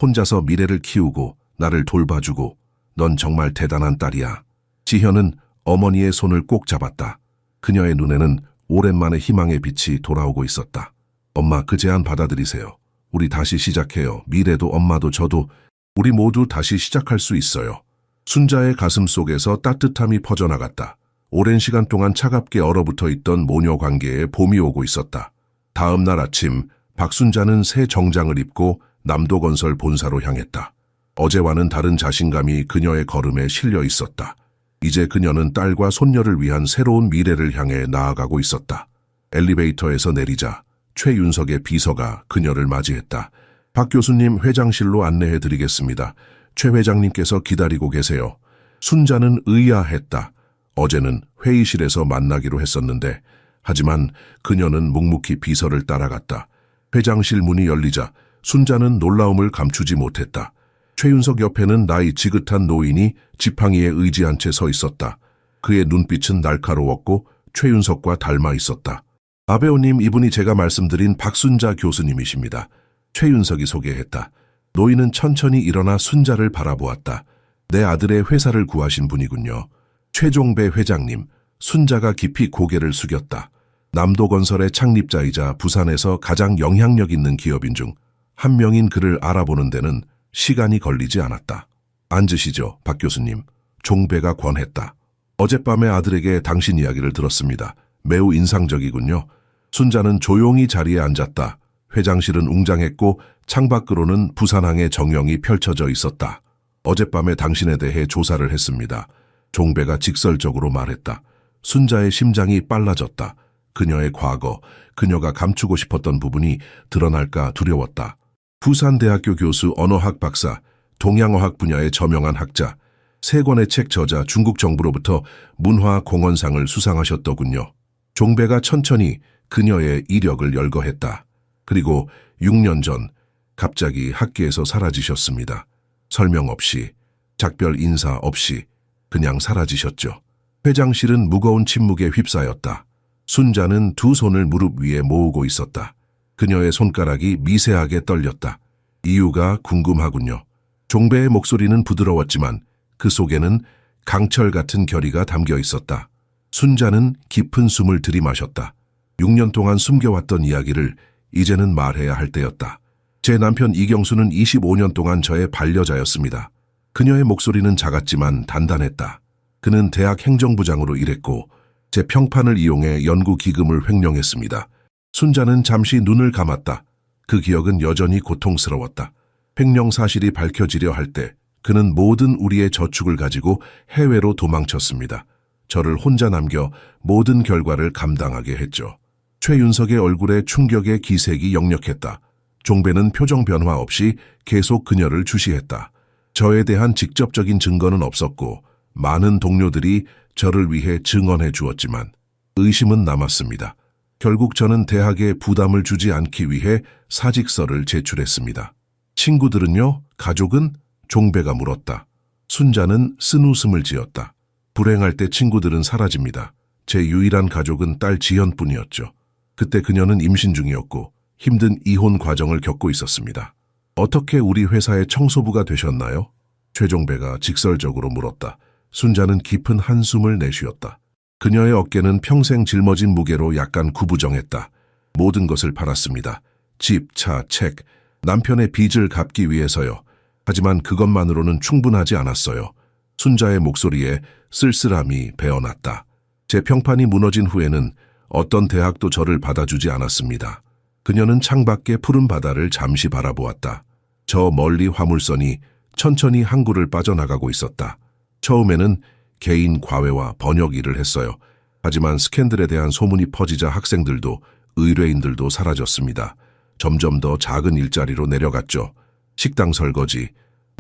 혼자서 미래를 키우고 나를 돌봐주고. 넌 정말 대단한 딸이야. 지현은 어머니의 손을 꼭 잡았다. 그녀의 눈에는 오랜만에 희망의 빛이 돌아오고 있었다. 엄마, 그 제안 받아들이세요. 우리 다시 시작해요. 미래도 엄마도 저도 우리 모두 다시 시작할 수 있어요. 순자의 가슴 속에서 따뜻함이 퍼져나갔다. 오랜 시간 동안 차갑게 얼어붙어 있던 모녀 관계에 봄이 오고 있었다. 다음 날 아침 박순자는 새 정장을 입고 남도건설 본사로 향했다. 어제와는 다른 자신감이 그녀의 걸음에 실려 있었다. 이제 그녀는 딸과 손녀를 위한 새로운 미래를 향해 나아가고 있었다. 엘리베이터에서 내리자 최윤석의 비서가 그녀를 맞이했다. 박 교수님, 회장실로 안내해 드리겠습니다. 최 회장님께서 기다리고 계세요. 순자는 의아했다. 어제는 회의실에서 만나기로 했었는데, 하지만 그녀는 묵묵히 비서를 따라갔다. 회장실 문이 열리자 순자는 놀라움을 감추지 못했다. 최윤석 옆에는 나이 지긋한 노인이 지팡이에 의지한 채 서 있었다. 그의 눈빛은 날카로웠고 최윤석과 닮아 있었다. 아배우님, 이분이 제가 말씀드린 박순자 교수님이십니다. 최윤석이 소개했다. 노인은 천천히 일어나 순자를 바라보았다. 내 아들의 회사를 구하신 분이군요. 최종배 회장님. 순자가 깊이 고개를 숙였다. 남도건설의 창립자이자 부산에서 가장 영향력 있는 기업인 중 한 명인 그를 알아보는 데는 시간이 걸리지 않았다. 앉으시죠, 박 교수님. 종배가 권했다. 어젯밤에 아들에게 당신 이야기를 들었습니다. 매우 인상적이군요. 순자는 조용히 자리에 앉았다. 회장실은 웅장했고 창밖으로는 부산항의 정령이 펼쳐져 있었다. 어젯밤에 당신에 대해 조사를 했습니다. 종배가 직설적으로 말했다. 순자의 심장이 빨라졌다. 그녀의 과거, 그녀가 감추고 싶었던 부분이 드러날까 두려웠다. 부산대학교 교수, 언어학 박사, 동양어학 분야의 저명한 학자, 3권의 책 저자, 중국 정부로부터 문화공헌상을 수상하셨더군요. 종배가 천천히 그녀의 이력을 열거했다. 그리고 6년 전 갑자기 학계에서 사라지셨습니다. 설명 없이, 작별 인사 없이 그냥 사라지셨죠. 회장실은 무거운 침묵에 휩싸였다. 순자는 두 손을 무릎 위에 모으고 있었다. 그녀의 손가락이 미세하게 떨렸다. 이유가 궁금하군요. 종배의 목소리는 부드러웠지만 그 속에는 강철 같은 결의가 담겨 있었다. 순자는 깊은 숨을 들이마셨다. 6년 동안 숨겨왔던 이야기를 이제는 말해야 할 때였다. 제 남편 이경수는 25년 동안 저의 반려자였습니다. 그녀의 목소리는 작았지만 단단했다. 그는 대학 행정부장으로 일했고 제 평판을 이용해 연구 기금을 횡령했습니다. 순자는 잠시 눈을 감았다. 그 기억은 여전히 고통스러웠다. 횡령 사실이 밝혀지려 할 때 그는 모든 우리의 저축을 가지고 해외로 도망쳤습니다. 저를 혼자 남겨 모든 결과를 감당하게 했죠. 최윤석의 얼굴에 충격의 기색이 역력했다. 종배는 표정 변화 없이 계속 그녀를 주시했다. 저에 대한 직접적인 증거는 없었고 많은 동료들이 저를 위해 증언해 주었지만 의심은 남았습니다. 결국 저는 대학에 부담을 주지 않기 위해 사직서를 제출했습니다. 친구들은요? 가족은? 종배가 물었다. 순자는 쓴웃음을 지었다. 불행할 때 친구들은 사라집니다. 제 유일한 가족은 딸 지연뿐이었죠. 그때 그녀는 임신 중이었고 힘든 이혼 과정을 겪고 있었습니다. 어떻게 우리 회사의 청소부가 되셨나요? 최종배가 직설적으로 물었다. 순자는 깊은 한숨을 내쉬었다. 그녀의 어깨는 평생 짊어진 무게로 약간 구부정했다. 모든 것을 팔았습니다. 집, 차, 책, 남편의 빚을 갚기 위해서요. 하지만 그것만으로는 충분하지 않았어요. 순자의 목소리에 쓸쓸함이 배어났다. 제 평판이 무너진 후에는 어떤 대학도 저를 받아주지 않았습니다. 그녀는 창밖의 푸른 바다를 잠시 바라보았다. 저 멀리 화물선이 천천히 항구를 빠져나가고 있었다. 처음에는 개인 과외와 번역 일을 했어요. 하지만 스캔들에 대한 소문이 퍼지자 학생들도 의뢰인들도 사라졌습니다. 점점 더 작은 일자리로 내려갔죠. 식당 설거지,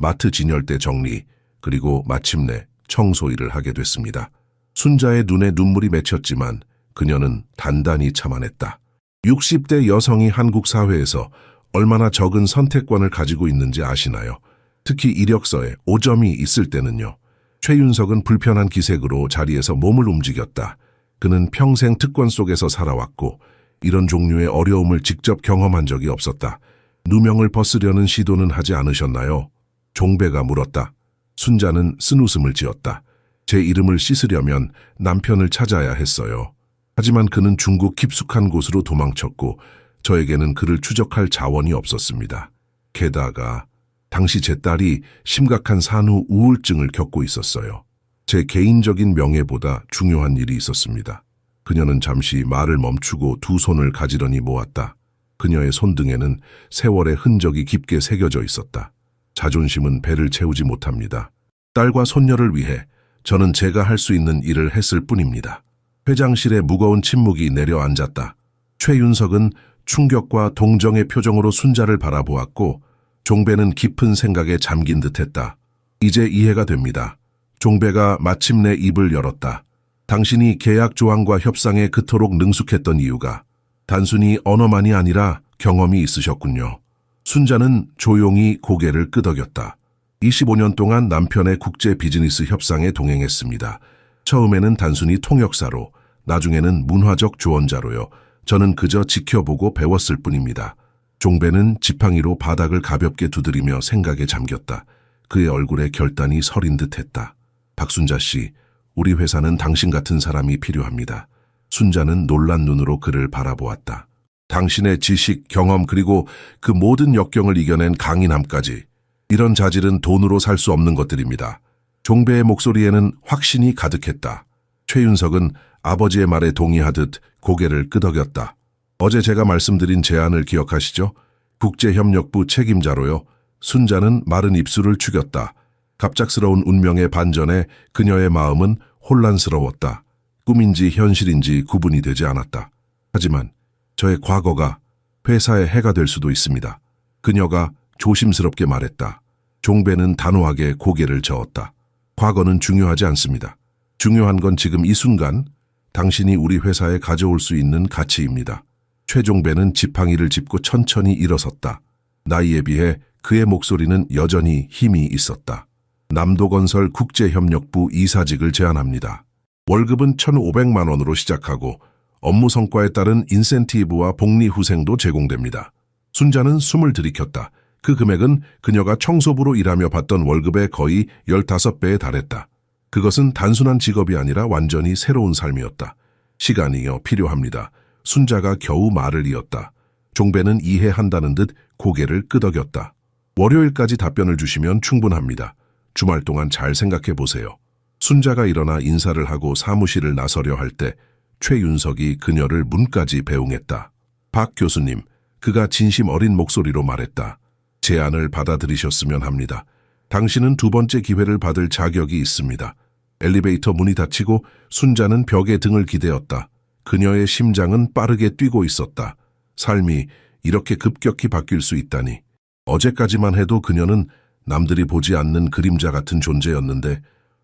마트 진열대 정리, 그리고 마침내 청소 일을 하게 됐습니다. 순자의 눈에 눈물이 맺혔지만 그녀는 단단히 참아냈다. 60대 여성이 한국 사회에서 얼마나 적은 선택권을 가지고 있는지 아시나요? 특히 이력서에 5점이 있을 때는요. 최윤석은 불편한 기색으로 자리에서 몸을 움직였다. 그는 평생 특권 속에서 살아왔고 이런 종류의 어려움을 직접 경험한 적이 없었다. 누명을 벗으려는 시도는 하지 않으셨나요? 종배가 물었다. 순자는 쓴웃음을 지었다. 제 이름을 씻으려면 남편을 찾아야 했어요. 하지만 그는 중국 깊숙한 곳으로 도망쳤고 저에게는 그를 추적할 자원이 없었습니다. 게다가 당시 제 딸이 심각한 산후 우울증을 겪고 있었어요. 제 개인적인 명예보다 중요한 일이 있었습니다. 그녀는 잠시 말을 멈추고 두 손을 가지런히 모았다. 그녀의 손등에는 세월의 흔적이 깊게 새겨져 있었다. 자존심은 배를 채우지 못합니다. 딸과 손녀를 위해 저는 제가 할 수 있는 일을 했을 뿐입니다. 회장실에 무거운 침묵이 내려앉았다. 최윤석은 충격과 동정의 표정으로 순자를 바라보았고 종배는 깊은 생각에 잠긴 듯했다. 이제 이해가 됩니다. 종배가 마침내 입을 열었다. 당신이 계약 조항과 협상에 그토록 능숙했던 이유가 단순히 언어만이 아니라 경험이 있으셨군요. 순자는 조용히 고개를 끄덕였다. 25년 동안 남편의 국제 비즈니스 협상에 동행했습니다. 처음에는 단순히 통역사로, 나중에는 문화적 조언자로요. 저는 그저 지켜보고 배웠을 뿐입니다. 종배는 지팡이로 바닥을 가볍게 두드리며 생각에 잠겼다. 그의 얼굴에 결단이 서린 듯했다. 박순자 씨, 우리 회사는 당신 같은 사람이 필요합니다. 순자는 놀란 눈으로 그를 바라보았다. 당신의 지식, 경험 그리고 그 모든 역경을 이겨낸 강인함까지. 이런 자질은 돈으로 살 수 없는 것들입니다. 종배의 목소리에는 확신이 가득했다. 최윤석은 아버지의 말에 동의하듯 고개를 끄덕였다. 어제 제가 말씀드린 제안을 기억하시죠? 국제협력부 책임자로요. 순자는 마른 입술을 축였다. 갑작스러운 운명의 반전에 그녀의 마음은 혼란스러웠다. 꿈인지 현실인지 구분이 되지 않았다. 하지만 저의 과거가 회사에 해가 될 수도 있습니다. 그녀가 조심스럽게 말했다. 종배는 단호하게 고개를 저었다. 과거는 중요하지 않습니다. 중요한 건 지금 이 순간 당신이 우리 회사에 가져올 수 있는 가치입니다. 최종배는 지팡이를 짚고 천천히 일어섰다. 나이에 비해 그의 목소리는 여전히 힘이 있었다. 남도건설 국제협력부 이사직을 제안합니다. 월급은 1,500만 원으로 시작하고 업무 성과에 따른 인센티브와 복리후생도 제공됩니다. 순자는 숨을 들이켰다. 그 금액은 그녀가 청소부로 일하며 받던 월급의 거의 15배에 달했다. 그것은 단순한 직업이 아니라 완전히 새로운 삶이었다. 시간이요, 필요합니다. 순자가 겨우 말을 이었다. 종배는 이해한다는 듯 고개를 끄덕였다. 월요일까지 답변을 주시면 충분합니다. 주말 동안 잘 생각해 보세요. 순자가 일어나 인사를 하고 사무실을 나서려 할 때 최윤석이 그녀를 문까지 배웅했다. 박 교수님, 그가 진심 어린 목소리로 말했다. 제안을 받아들이셨으면 합니다. 당신은 두 번째 기회를 받을 자격이 있습니다. 엘리베이터 문이 닫히고 순자는 벽에 등을 기대었다. 그녀의 심장은 빠르게 뛰고 있었다. 삶이 이렇게 급격히 바뀔 수 있다니. 어제까지만 해도 그녀는 남들이 보지 않는 그림자 같은 존재였는데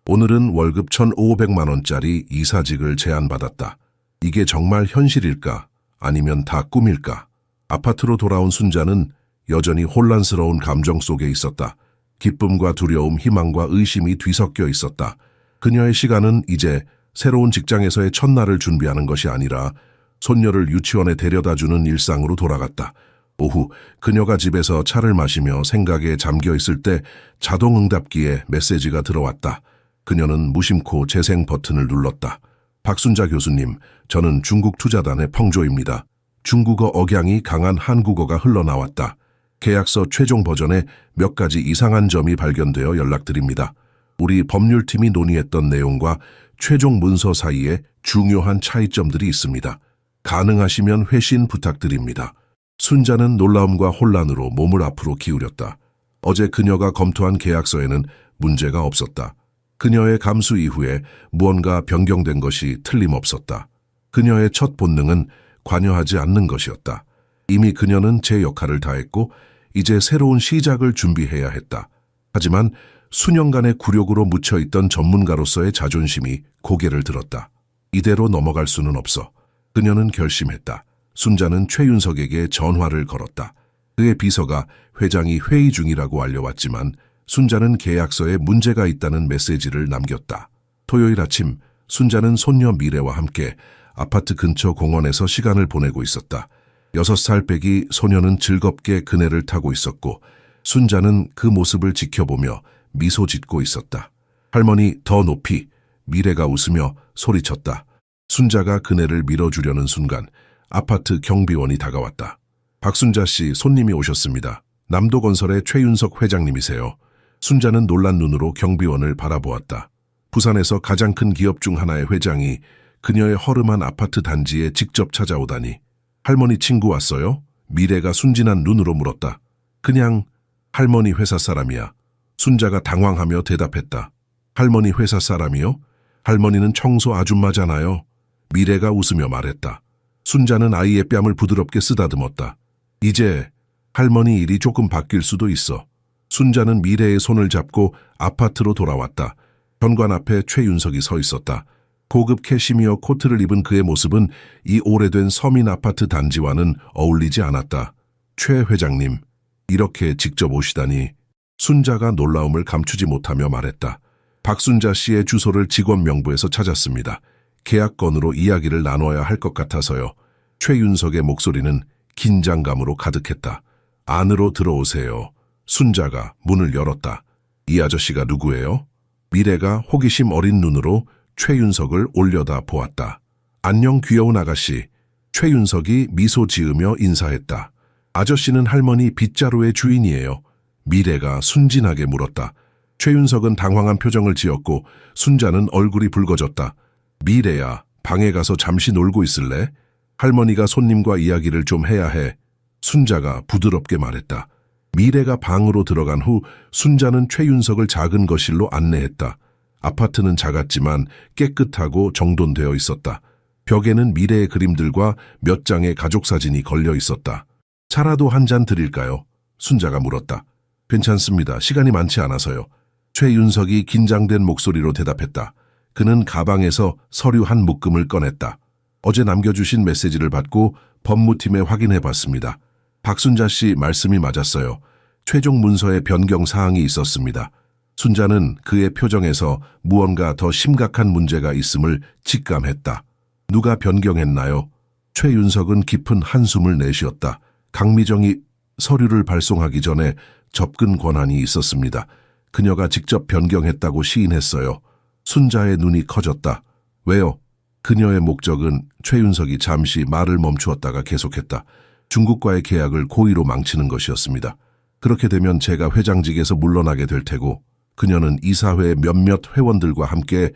오늘은 월급 1,500만 원짜리 이사직을 제안받았다. 이게 정말 현실일까? 아니면 다 꿈일까? 아파트로 돌아온 순자는 여전히 혼란스러운 감정 속에 있었다. 기쁨과 두려움, 희망과 의심이 뒤섞여 있었다. 그녀의 시간은 이제 새로운 직장에서의 첫날을 준비하는 것이 아니라 손녀를 유치원에 데려다주는 일상으로 돌아갔다. 오후 그녀가 집에서 차를 마시며 생각에 잠겨 있을 때 자동응답기에 메시지가 들어왔다. 그녀는 무심코 재생 버튼을 눌렀다. 박순자 교수님, 저는 중국 투자단의 펑조입니다. 중국어 억양이 강한 한국어가 흘러나왔다. 계약서 최종 버전에 몇 가지 이상한 점이 발견되어 연락드립니다. 우리 법률팀이 논의했던 내용과 최종 문서 사이에 중요한 차이점들이 있습니다. 가능하시면 회신 부탁드립니다. 순자는 놀라움과 혼란으로 몸을 앞으로 기울였다. 어제 그녀가 검토한 계약서에는 문제가 없었다. 그녀의 감수 이후에 무언가 변경된 것이 틀림없었다. 그녀의 첫 본능은 관여하지 않는 것이었다. 이미 그녀는 제 역할을 다했고 이제 새로운 시작을 준비해야 했다. 하지만 수년간의 굴욕으로 묻혀있던 전문가로서의 자존심이 고개를 들었다. 이대로 넘어갈 수는 없어. 그녀는 결심했다. 순자는 최윤석에게 전화를 걸었다. 그의 비서가 회장이 회의 중이라고 알려왔지만 순자는 계약서에 문제가 있다는 메시지를 남겼다. 토요일 아침 순자는 손녀 미래와 함께 아파트 근처 공원에서 시간을 보내고 있었다. 6살 빼기 소녀는 즐겁게 그네를 타고 있었고 순자는 그 모습을 지켜보며 미소 짓고 있었다. 할머니, 더 높이. 미래가 웃으며 소리쳤다. 순자가 그네를 밀어주려는 순간 아파트 경비원이 다가왔다. 박순자 씨, 손님이 오셨습니다. 남도건설의 최윤석 회장님이세요. 순자는 놀란 눈으로 경비원을 바라보았다. 부산에서 가장 큰 기업 중 하나의 회장이 그녀의 허름한 아파트 단지에 직접 찾아오다니. 할머니 친구 왔어요? 미래가 순진한 눈으로 물었다. 그냥 할머니 회사 사람이야. 순자가 당황하며 대답했다. 할머니 회사 사람이요? 할머니는 청소 아줌마잖아요. 미래가 웃으며 말했다. 순자는 아이의 뺨을 부드럽게 쓰다듬었다. 이제 할머니 일이 조금 바뀔 수도 있어. 순자는 미래의 손을 잡고 아파트로 돌아왔다. 현관 앞에 최윤석이 서 있었다. 고급 캐시미어 코트를 입은 그의 모습은 이 오래된 서민 아파트 단지와는 어울리지 않았다. 최 회장님, 이렇게 직접 오시다니. 순자가 놀라움을 감추지 못하며 말했다. 박순자 씨의 주소를 직원 명부에서 찾았습니다. 계약 건으로 이야기를 나눠야 할 것 같아서요. 최윤석의 목소리는 긴장감으로 가득했다. 안으로 들어오세요. 순자가 문을 열었다. 이 아저씨가 누구예요? 미래가 호기심 어린 눈으로 최윤석을 올려다 보았다. 안녕 귀여운 아가씨. 최윤석이 미소 지으며 인사했다. 아저씨는 할머니 빗자루의 주인이에요. 미래가 순진하게 물었다. 최윤석은 당황한 표정을 지었고 순자는 얼굴이 붉어졌다. 미래야, 방에 가서 잠시 놀고 있을래? 할머니가 손님과 이야기를 좀 해야 해. 순자가 부드럽게 말했다. 미래가 방으로 들어간 후 순자는 최윤석을 작은 거실로 안내했다. 아파트는 작았지만 깨끗하고 정돈되어 있었다. 벽에는 미래의 그림들과 몇 장의 가족 사진이 걸려 있었다. 차라도 한 잔 드릴까요? 순자가 물었다. 괜찮습니다. 시간이 많지 않아서요. 최윤석이 긴장된 목소리로 대답했다. 그는 가방에서 서류 한 묶음을 꺼냈다. 어제 남겨주신 메시지를 받고 법무팀에 확인해봤습니다. 박순자 씨 말씀이 맞았어요. 최종 문서에 변경 사항이 있었습니다. 순자는 그의 표정에서 무언가 더 심각한 문제가 있음을 직감했다. 누가 변경했나요? 최윤석은 깊은 한숨을 내쉬었다. 강미정이 서류를 발송하기 전에 접근 권한이 있었습니다. 그녀가 직접 변경했다고 시인했어요. 순자의 눈이 커졌다. 왜요? 그녀의 목적은 최윤석이 잠시 말을 멈추었다가 계속했다. 중국과의 계약을 고의로 망치는 것이었습니다. 그렇게 되면 제가 회장직에서 물러나게 될 테고 그녀는 이사회 몇몇 회원들과 함께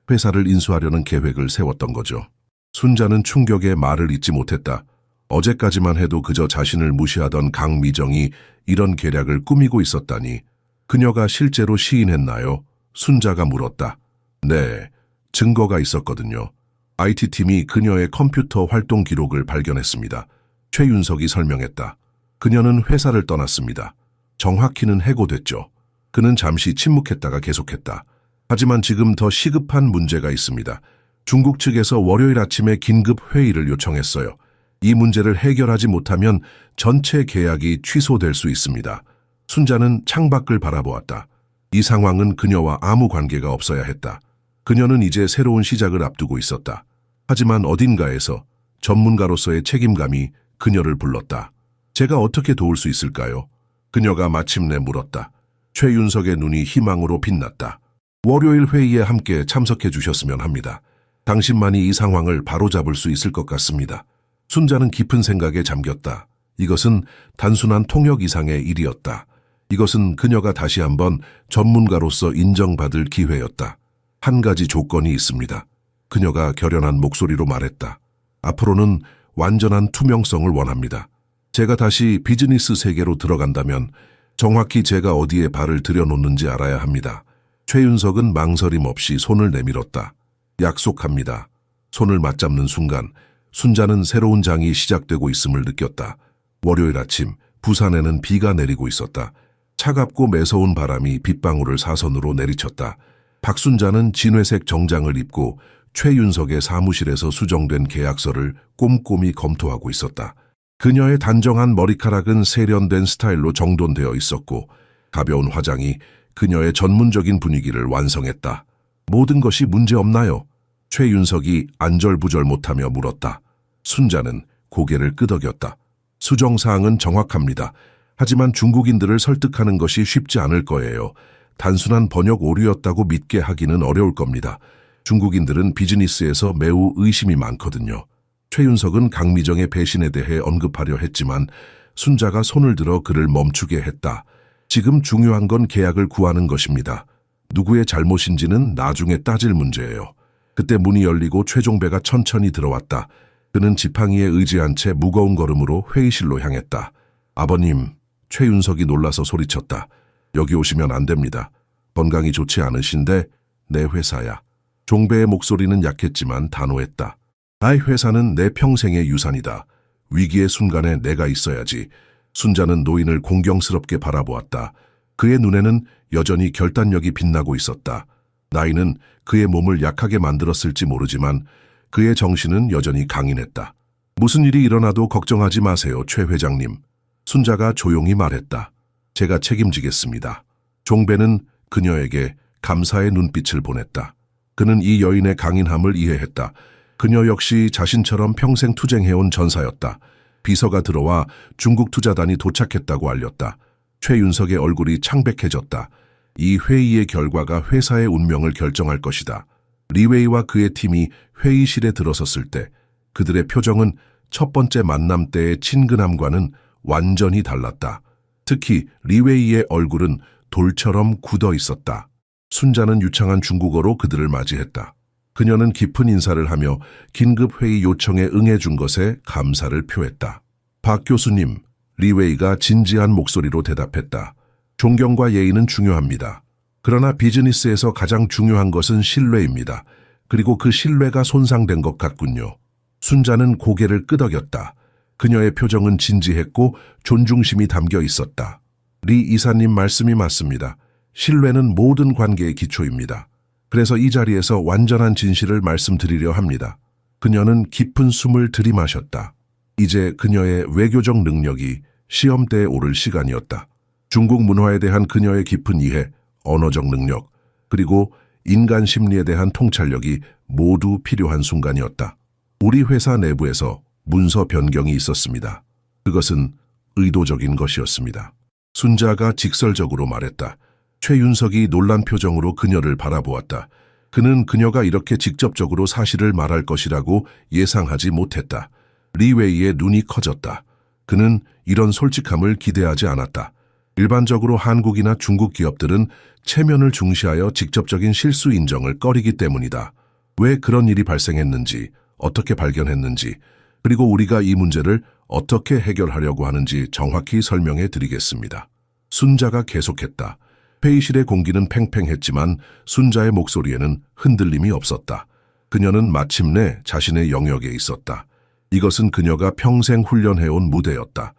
회사를 인수하려는 계획을 세웠던 거죠. 순자는 충격에 말을 잇지 못했다. 어제까지만 해도 그저 자신을 무시하던 강미정이 이런 계략을 꾸미고 있었다니. 그녀가 실제로 시인했나요? 순자가 물었다. 네, 증거가 있었거든요. IT팀이 그녀의 컴퓨터 활동 기록을 발견했습니다. 최윤석이 설명했다. 그녀는 회사를 떠났습니다. 정확히는 해고됐죠. 그는 잠시 침묵했다가 계속했다. 하지만 지금 더 시급한 문제가 있습니다. 중국 측에서 월요일 아침에 긴급 회의를 요청했어요. 이 문제를 해결하지 못하면 전체 계약이 취소될 수 있습니다. 순자는 창밖을 바라보았다. 이 상황은 그녀와 아무 관계가 없어야 했다. 그녀는 이제 새로운 시작을 앞두고 있었다. 하지만 어딘가에서 전문가로서의 책임감이 그녀를 불렀다. 제가 어떻게 도울 수 있을까요? 그녀가 마침내 물었다. 최윤석의 눈이 희망으로 빛났다. 월요일 회의에 함께 참석해 주셨으면 합니다. 당신만이 이 상황을 바로잡을 수 있을 것 같습니다. 순자는 깊은 생각에 잠겼다. 이것은 단순한 통역 이상의 일이었다. 이것은 그녀가 다시 한번 전문가로서 인정받을 기회였다. 한 가지 조건이 있습니다. 그녀가 결연한 목소리로 말했다. 앞으로는 완전한 투명성을 원합니다. 제가 다시 비즈니스 세계로 들어간다면 정확히 제가 어디에 발을 들여놓는지 알아야 합니다. 최윤석은 망설임 없이 손을 내밀었다. 약속합니다. 손을 맞잡는 순간 순자는 새로운 장이 시작되고 있음을 느꼈다. 월요일 아침 부산에는 비가 내리고 있었다. 차갑고 매서운 바람이 빗방울을 사선으로 내리쳤다. 박순자는 진회색 정장을 입고 최윤석의 사무실에서 수정된 계약서를 꼼꼼히 검토하고 있었다. 그녀의 단정한 머리카락은 세련된 스타일로 정돈되어 있었고 가벼운 화장이 그녀의 전문적인 분위기를 완성했다. 모든 것이 문제없나요? 최윤석이 안절부절 못하며 물었다. 순자는 고개를 끄덕였다. 수정사항은 정확합니다. 하지만 중국인들을 설득하는 것이 쉽지 않을 거예요. 단순한 번역 오류였다고 믿게 하기는 어려울 겁니다. 중국인들은 비즈니스에서 매우 의심이 많거든요. 최윤석은 강미정의 배신에 대해 언급하려 했지만 순자가 손을 들어 그를 멈추게 했다. 지금 중요한 건 계약을 구하는 것입니다. 누구의 잘못인지는 나중에 따질 문제예요. 그때 문이 열리고 최종배가 천천히 들어왔다. 그는 지팡이에 의지한 채 무거운 걸음으로 회의실로 향했다. 아버님, 최윤석이 놀라서 소리쳤다. 여기 오시면 안 됩니다. 건강이 좋지 않으신데 내 회사야. 종배의 목소리는 약했지만 단호했다. 나의 회사는 내 평생의 유산이다. 위기의 순간에 내가 있어야지. 순자는 노인을 공경스럽게 바라보았다. 그의 눈에는 여전히 결단력이 빛나고 있었다. 나이는 그의 몸을 약하게 만들었을지 모르지만 그의 정신은 여전히 강인했다. 무슨 일이 일어나도 걱정하지 마세요, 최 회장님. 순자가 조용히 말했다. 제가 책임지겠습니다. 종배는 그녀에게 감사의 눈빛을 보냈다. 그는 이 여인의 강인함을 이해했다. 그녀 역시 자신처럼 평생 투쟁해온 전사였다. 비서가 들어와 중국 투자단이 도착했다고 알렸다. 최윤석의 얼굴이 창백해졌다. 이 회의의 결과가 회사의 운명을 결정할 것이다. 리웨이와 그의 팀이 회의실에 들어섰을 때 그들의 표정은 첫 번째 만남 때의 친근함과는 완전히 달랐다. 특히 리웨이의 얼굴은 돌처럼 굳어 있었다. 순자는 유창한 중국어로 그들을 맞이했다. 그녀는 깊은 인사를 하며 긴급회의 요청에 응해준 것에 감사를 표했다. 박 교수님, 리웨이가 진지한 목소리로 대답했다. 존경과 예의는 중요합니다. 그러나 비즈니스에서 가장 중요한 것은 신뢰입니다. 그리고 그 신뢰가 손상된 것 같군요. 순자는 고개를 끄덕였다. 그녀의 표정은 진지했고 존중심이 담겨 있었다. 리 이사님 말씀이 맞습니다. 신뢰는 모든 관계의 기초입니다. 그래서 이 자리에서 완전한 진실을 말씀드리려 합니다. 그녀는 깊은 숨을 들이마셨다. 이제 그녀의 외교적 능력이 시험대에 오를 시간이었다. 중국 문화에 대한 그녀의 깊은 이해, 언어적 능력, 그리고 인간 심리에 대한 통찰력이 모두 필요한 순간이었다. 우리 회사 내부에서 문서 변경이 있었습니다. 그것은 의도적인 것이었습니다. 순자가 직설적으로 말했다. 최윤석이 놀란 표정으로 그녀를 바라보았다. 그는 그녀가 이렇게 직접적으로 사실을 말할 것이라고 예상하지 못했다. 리웨이의 눈이 커졌다. 그는 이런 솔직함을 기대하지 않았다. 일반적으로 한국이나 중국 기업들은 체면을 중시하여 직접적인 실수 인정을 꺼리기 때문이다. 왜 그런 일이 발생했는지, 어떻게 발견했는지, 그리고 우리가 이 문제를 어떻게 해결하려고 하는지 정확히 설명해 드리겠습니다. 순자가 계속했다. 회의실의 공기는 팽팽했지만 순자의 목소리에는 흔들림이 없었다. 그녀는 마침내 자신의 영역에 있었다. 이것은 그녀가 평생 훈련해온 무대였다.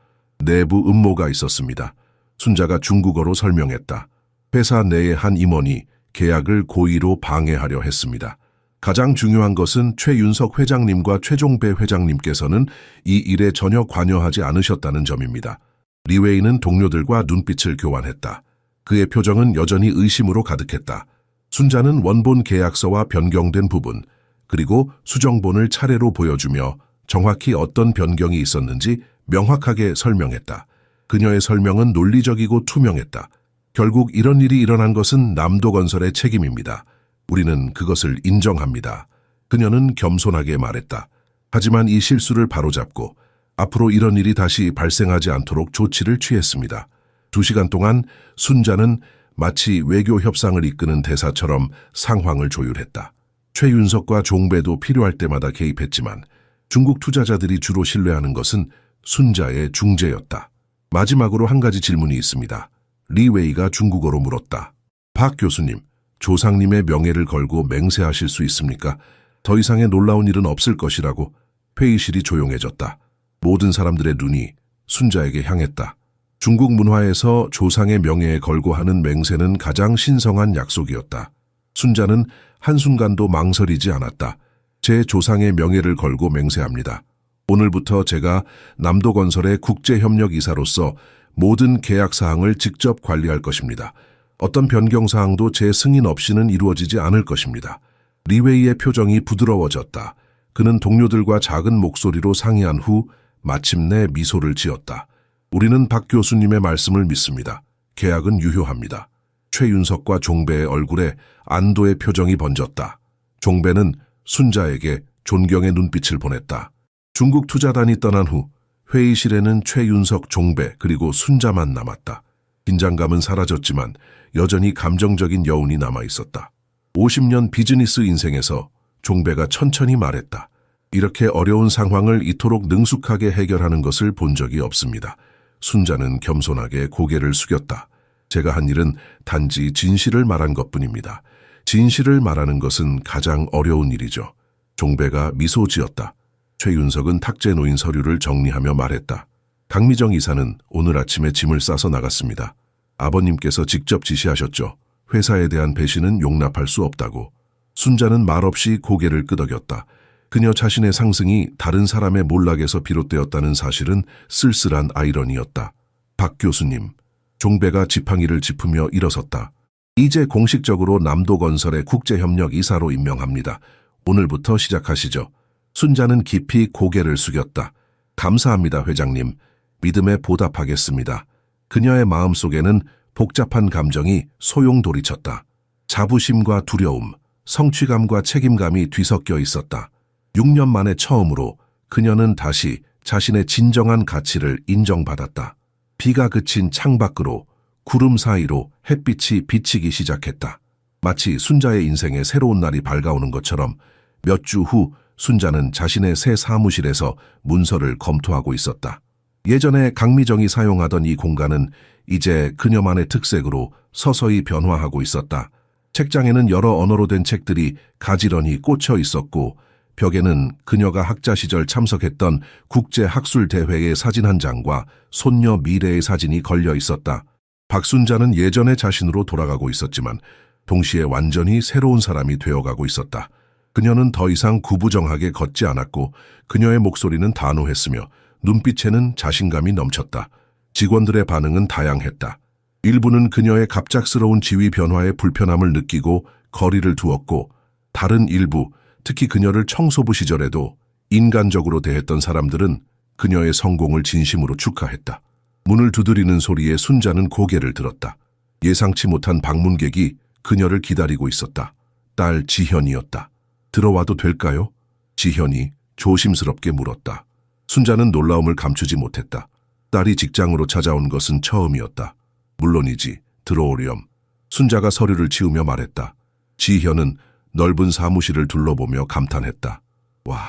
내부 음모가 있었습니다. 순자가 중국어로 설명했다. 회사 내의 한 임원이 계약을 고의로 방해하려 했습니다. 가장 중요한 것은 최윤석 회장님과 최종배 회장님께서는 이 일에 전혀 관여하지 않으셨다는 점입니다. 리웨이는 동료들과 눈빛을 교환했다. 그의 표정은 여전히 의심으로 가득했다. 순자는 원본 계약서와 변경된 부분, 그리고 수정본을 차례로 보여주며 정확히 어떤 변경이 있었는지 명확하게 설명했다. 그녀의 설명은 논리적이고 투명했다. 결국 이런 일이 일어난 것은 남도건설의 책임입니다. 우리는 그것을 인정합니다. 그녀는 겸손하게 말했다. 하지만 이 실수를 바로잡고 앞으로 이런 일이 다시 발생하지 않도록 조치를 취했습니다. 2시간 동안 순자는 마치 외교 협상을 이끄는 대사처럼 상황을 조율했다. 최윤석과 종배도 필요할 때마다 개입했지만 중국 투자자들이 주로 신뢰하는 것은 순자의 중재였다. 마지막으로 한 가지 질문이 있습니다. 리웨이가 중국어로 물었다. 박 교수님, 조상님의 명예를 걸고 맹세하실 수 있습니까? 더 이상의 놀라운 일은 없을 것이라고. 회의실이 조용해졌다. 모든 사람들의 눈이 순자에게 향했다. 중국 문화에서 조상의 명예에 걸고 하는 맹세는 가장 신성한 약속이었다. 순자는 한순간도 망설이지 않았다. 제 조상의 명예를 걸고 맹세합니다. 오늘부터 제가 남도건설의 국제협력이사로서 모든 계약사항을 직접 관리할 것입니다. 어떤 변경사항도 제 승인 없이는 이루어지지 않을 것입니다. 리웨이의 표정이 부드러워졌다. 그는 동료들과 작은 목소리로 상의한 후 마침내 미소를 지었다. 우리는 박 교수님의 말씀을 믿습니다. 계약은 유효합니다. 최윤석과 종배의 얼굴에 안도의 표정이 번졌다. 종배는 순자에게 존경의 눈빛을 보냈다. 중국 투자단이 떠난 후 회의실에는 최윤석, 종배 그리고 순자만 남았다. 긴장감은 사라졌지만 여전히 감정적인 여운이 남아있었다. 50년 비즈니스 인생에서 종배가 천천히 말했다. 이렇게 어려운 상황을 이토록 능숙하게 해결하는 것을 본 적이 없습니다. 순자는 겸손하게 고개를 숙였다. 제가 한 일은 단지 진실을 말한 것뿐입니다. 진실을 말하는 것은 가장 어려운 일이죠. 종배가 미소 지었다. 최윤석은 탁재 놓인 서류를 정리하며 말했다. 강미정 이사는 오늘 아침에 짐을 싸서 나갔습니다. 아버님께서 직접 지시하셨죠. 회사에 대한 배신은 용납할 수 없다고. 순자는 말없이 고개를 끄덕였다. 그녀 자신의 상승이 다른 사람의 몰락에서 비롯되었다는 사실은 쓸쓸한 아이러니였다. 박 교수님, 종배가 지팡이를 짚으며 일어섰다. 이제 공식적으로 남도건설의 국제협력 이사로 임명합니다. 오늘부터 시작하시죠. 순자는 깊이 고개를 숙였다. 감사합니다, 회장님. 믿음에 보답하겠습니다. 그녀의 마음속에는 복잡한 감정이 소용돌이쳤다. 자부심과 두려움, 성취감과 책임감이 뒤섞여 있었다. 6년 만에 처음으로 그녀는 다시 자신의 진정한 가치를 인정받았다. 비가 그친 창밖으로 구름 사이로 햇빛이 비치기 시작했다. 마치 순자의 인생에 새로운 날이 밝아오는 것처럼 몇 주 후 순자는 자신의 새 사무실에서 문서를 검토하고 있었다. 예전에 강미정이 사용하던 이 공간은 이제 그녀만의 특색으로 서서히 변화하고 있었다. 책장에는 여러 언어로 된 책들이 가지런히 꽂혀 있었고 벽에는 그녀가 학자 시절 참석했던 국제학술대회의 사진 한 장과 손녀 미래의 사진이 걸려 있었다. 박순자는 예전의 자신으로 돌아가고 있었지만 동시에 완전히 새로운 사람이 되어가고 있었다. 그녀는 더 이상 구부정하게 걷지 않았고 그녀의 목소리는 단호했으며 눈빛에는 자신감이 넘쳤다. 직원들의 반응은 다양했다. 일부는 그녀의 갑작스러운 지위 변화에 불편함을 느끼고 거리를 두었고 다른 일부, 특히 그녀를 청소부 시절에도 인간적으로 대했던 사람들은 그녀의 성공을 진심으로 축하했다. 문을 두드리는 소리에 순자는 고개를 들었다. 예상치 못한 방문객이 그녀를 기다리고 있었다. 딸 지현이었다. 들어와도 될까요? 지현이 조심스럽게 물었다. 순자는 놀라움을 감추지 못했다. 딸이 직장으로 찾아온 것은 처음이었다. 물론이지, 들어오렴. 순자가 서류를 치우며 말했다. 지현은 넓은 사무실을 둘러보며 감탄했다. 와,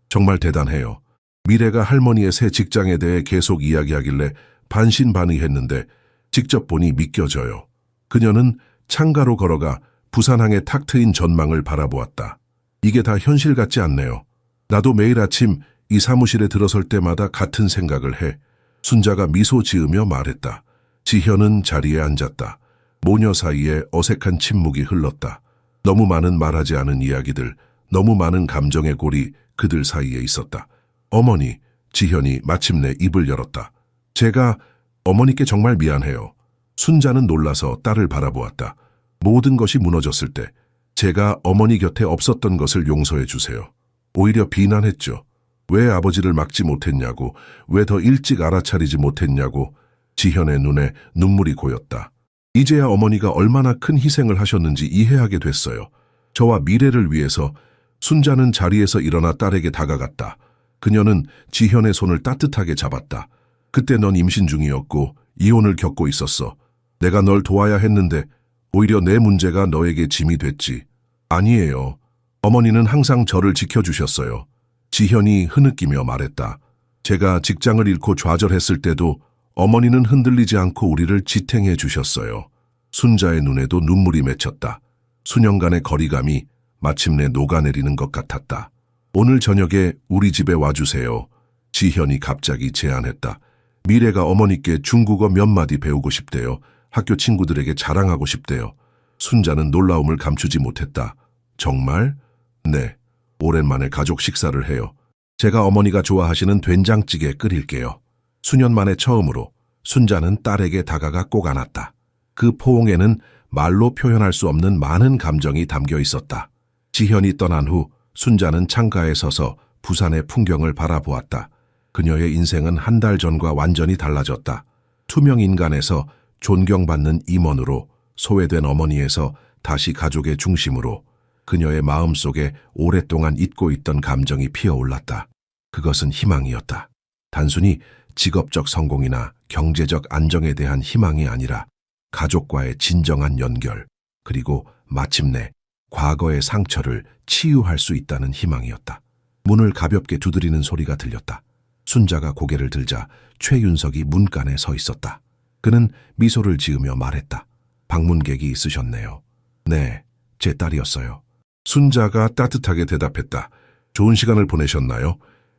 정말 대단해요. 미래가 할머니의 새 직장에 대해 계속 이야기하길래 반신반의했는데 직접 보니 믿겨져요. 그녀는 창가로 걸어가 부산항의 탁 트인 전망을 바라보았다. 이게 다 현실 같지 않네요. 나도 매일 아침 이 사무실에 들어설 때마다 같은 생각을 해. 순자가 미소 지으며 말했다. 지현은 자리에 앉았다. 모녀 사이에 어색한 침묵이 흘렀다. 너무 많은 말하지 않은 이야기들, 너무 많은 감정의 골이 그들 사이에 있었다. 어머니, 지현이 마침내 입을 열었다. 제가 어머니께 정말 미안해요. 순자는 놀라서 딸을 바라보았다. 모든 것이 무너졌을 때 제가 어머니 곁에 없었던 것을 용서해 주세요. 오히려 비난했죠. 왜 아버지를 막지 못했냐고, 왜 더 일찍 알아차리지 못했냐고. 지현의 눈에 눈물이 고였다. 이제야 어머니가 얼마나 큰 희생을 하셨는지 이해하게 됐어요. 저와 미래를 위해서. 순자는 자리에서 일어나 딸에게 다가갔다. 그녀는 지현의 손을 따뜻하게 잡았다. 그때 넌 임신 중이었고 이혼을 겪고 있었어. 내가 널 도와야 했는데 오히려 내 문제가 너에게 짐이 됐지. 아니에요. 어머니는 항상 저를 지켜주셨어요. 지현이 흐느끼며 말했다. 제가 직장을 잃고 좌절했을 때도 어머니는 흔들리지 않고 우리를 지탱해 주셨어요. 순자의 눈에도 눈물이 맺혔다. 수년간의 거리감이 마침내 녹아내리는 것 같았다. 오늘 저녁에 우리 집에 와주세요. 지현이 갑자기 제안했다. 미래가 어머니께 중국어 몇 마디 배우고 싶대요. 학교 친구들에게 자랑하고 싶대요. 순자는 놀라움을 감추지 못했다. 정말? 네. 오랜만에 가족 식사를 해요. 제가 어머니가 좋아하시는 된장찌개 끓일게요. 수년 만에 처음으로 순자는 딸에게 다가가 꼭 안았다. 그 포옹에는 말로 표현할 수 없는 많은 감정이 담겨 있었다. 지현이 떠난 후 순자는 창가에 서서 부산의 풍경을 바라보았다. 그녀의 인생은 한 달 전과 완전히 달라졌다. 투명 인간에서 존경받는 임원으로, 소외된 어머니에서 다시 가족의 중심으로 그녀의 마음속에 오랫동안 잊고 있던 감정이 피어올랐다. 그것은 희망이었다. 단순히 직업적 성공이나 경제적 안정에 대한 희망이 아니라 가족과의 진정한 연결, 그리고 마침내 과거의 상처를 치유할 수 있다는 희망이었다. 문을 가볍게 두드리는 소리가 들렸다. 순자가 고개를 들자 최윤석이 문간에 서 있었다. 그는 미소를 지으며 말했다. 방문객이 있으셨네요. 네, 제 딸이었어요. 순자가 따뜻하게 대답했다. 좋은 시간을 보내셨나요?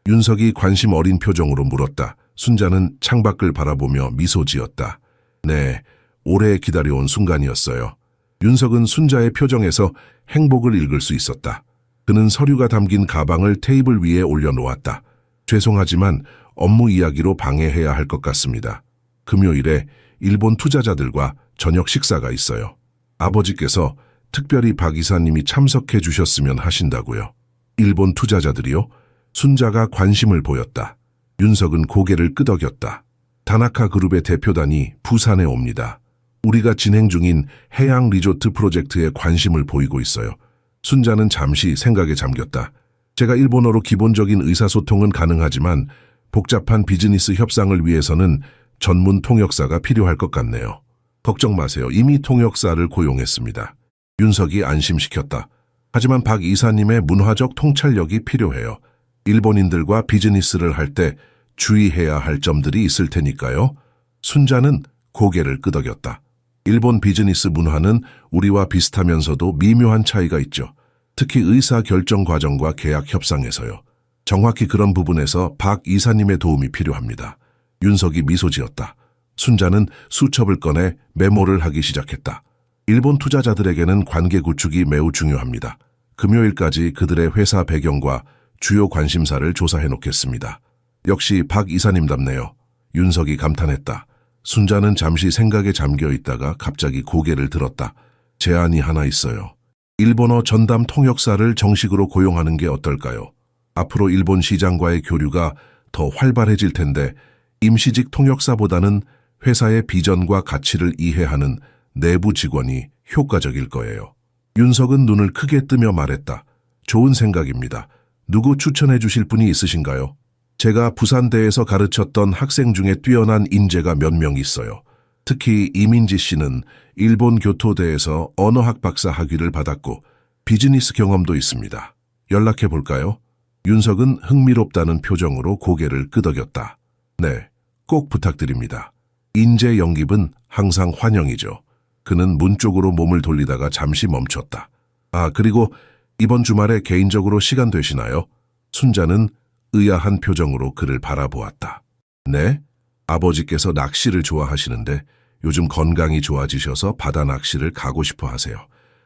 윤석이 관심 어린 표정으로 물었다. 순자는 창밖을 바라보며 미소 지었다. 네, 오래 기다려온 순간이었어요. 윤석은 순자의 표정에서 행복을 읽을 수 있었다. 그는 서류가 담긴 가방을 테이블 위에 올려놓았다. 죄송하지만 업무 이야기로 방해해야 할 것 같습니다. 금요일에 일본 투자자들과 저녁 식사가 있어요. 아버지께서 특별히 박 이사님이 참석해 주셨으면 하신다고요. 일본 투자자들이요? 순자가 관심을 보였다. 윤석은 고개를 끄덕였다. 다나카 그룹의 대표단이 부산에 옵니다. 우리가 진행 중인 해양 리조트 프로젝트에 관심을 보이고 있어요. 순자는 잠시 생각에 잠겼다. 제가 일본어로 기본적인 의사소통은 가능하지만 복잡한 비즈니스 협상을 위해서는 전문 통역사가 필요할 것 같네요. 걱정 마세요. 이미 통역사를 고용했습니다. 윤석이 안심시켰다. 하지만 박 이사님의 문화적 통찰력이 필요해요. 일본인들과 비즈니스를 할 때 주의해야 할 점들이 있을 테니까요. 순자는 고개를 끄덕였다. 일본 비즈니스 문화는 우리와 비슷하면서도 미묘한 차이가 있죠. 특히 의사 결정 과정과 계약 협상에서요. 정확히 그런 부분에서 박 이사님의 도움이 필요합니다. 윤석이 미소 지었다. 순자는 수첩을 꺼내 메모를 하기 시작했다. 일본 투자자들에게는 관계 구축이 매우 중요합니다. 금요일까지 그들의 회사 배경과 주요 관심사를 조사해 놓겠습니다. 역시 박 이사님답네요. 윤석이 감탄했다. 순자는 잠시 생각에 잠겨 있다가 갑자기 고개를 들었다. 제안이 하나 있어요. 일본어 전담 통역사를 정식으로 고용하는 게 어떨까요? 앞으로 일본 시장과의 교류가 더 활발해질 텐데 임시직 통역사보다는 회사의 비전과 가치를 이해하는 내부 직원이 효과적일 거예요. 윤석은 눈을 크게 뜨며 말했다. 좋은 생각입니다. 누구 추천해 주실 분이 있으신가요? 제가 부산대에서 가르쳤던 학생 중에 뛰어난 인재가 몇 명 있어요. 특히 이민지 씨는 일본 교토대에서 언어학 박사 학위를 받았고 비즈니스 경험도 있습니다. 연락해 볼까요? 윤석은 흥미롭다는 표정으로 고개를 끄덕였다. 네, 꼭 부탁드립니다. 인재 영입은 항상 환영이죠. 그는 문 쪽으로 몸을 돌리다가 잠시 멈췄다. 아, 그리고 이번 주말에 개인적으로 시간 되시나요? 순자는 의아한 표정으로 그를 바라보았다. 네? 아버지께서 낚시를 좋아하시는데 요즘 건강이 좋아지셔서 바다 낚시를 가고 싶어 하세요.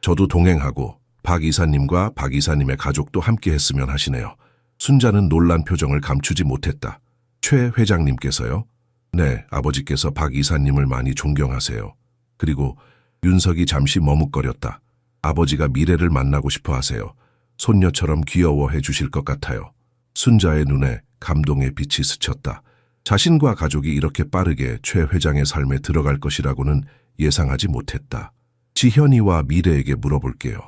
저도 동행하고 박 이사님과 박 이사님의 가족도 함께 했으면 하시네요. 순자는 놀란 표정을 감추지 못했다. 최 회장님께서요? 네, 아버지께서 박 이사님을 많이 존경하세요. 그리고 윤석이 잠시 머뭇거렸다. 아버지가 미래를 만나고 싶어 하세요. 손녀처럼 귀여워해 주실 것 같아요. 순자의 눈에 감동의 빛이 스쳤다. 자신과 가족이 이렇게 빠르게 최 회장의 삶에 들어갈 것이라고는 예상하지 못했다. 지현이와 미래에게 물어볼게요.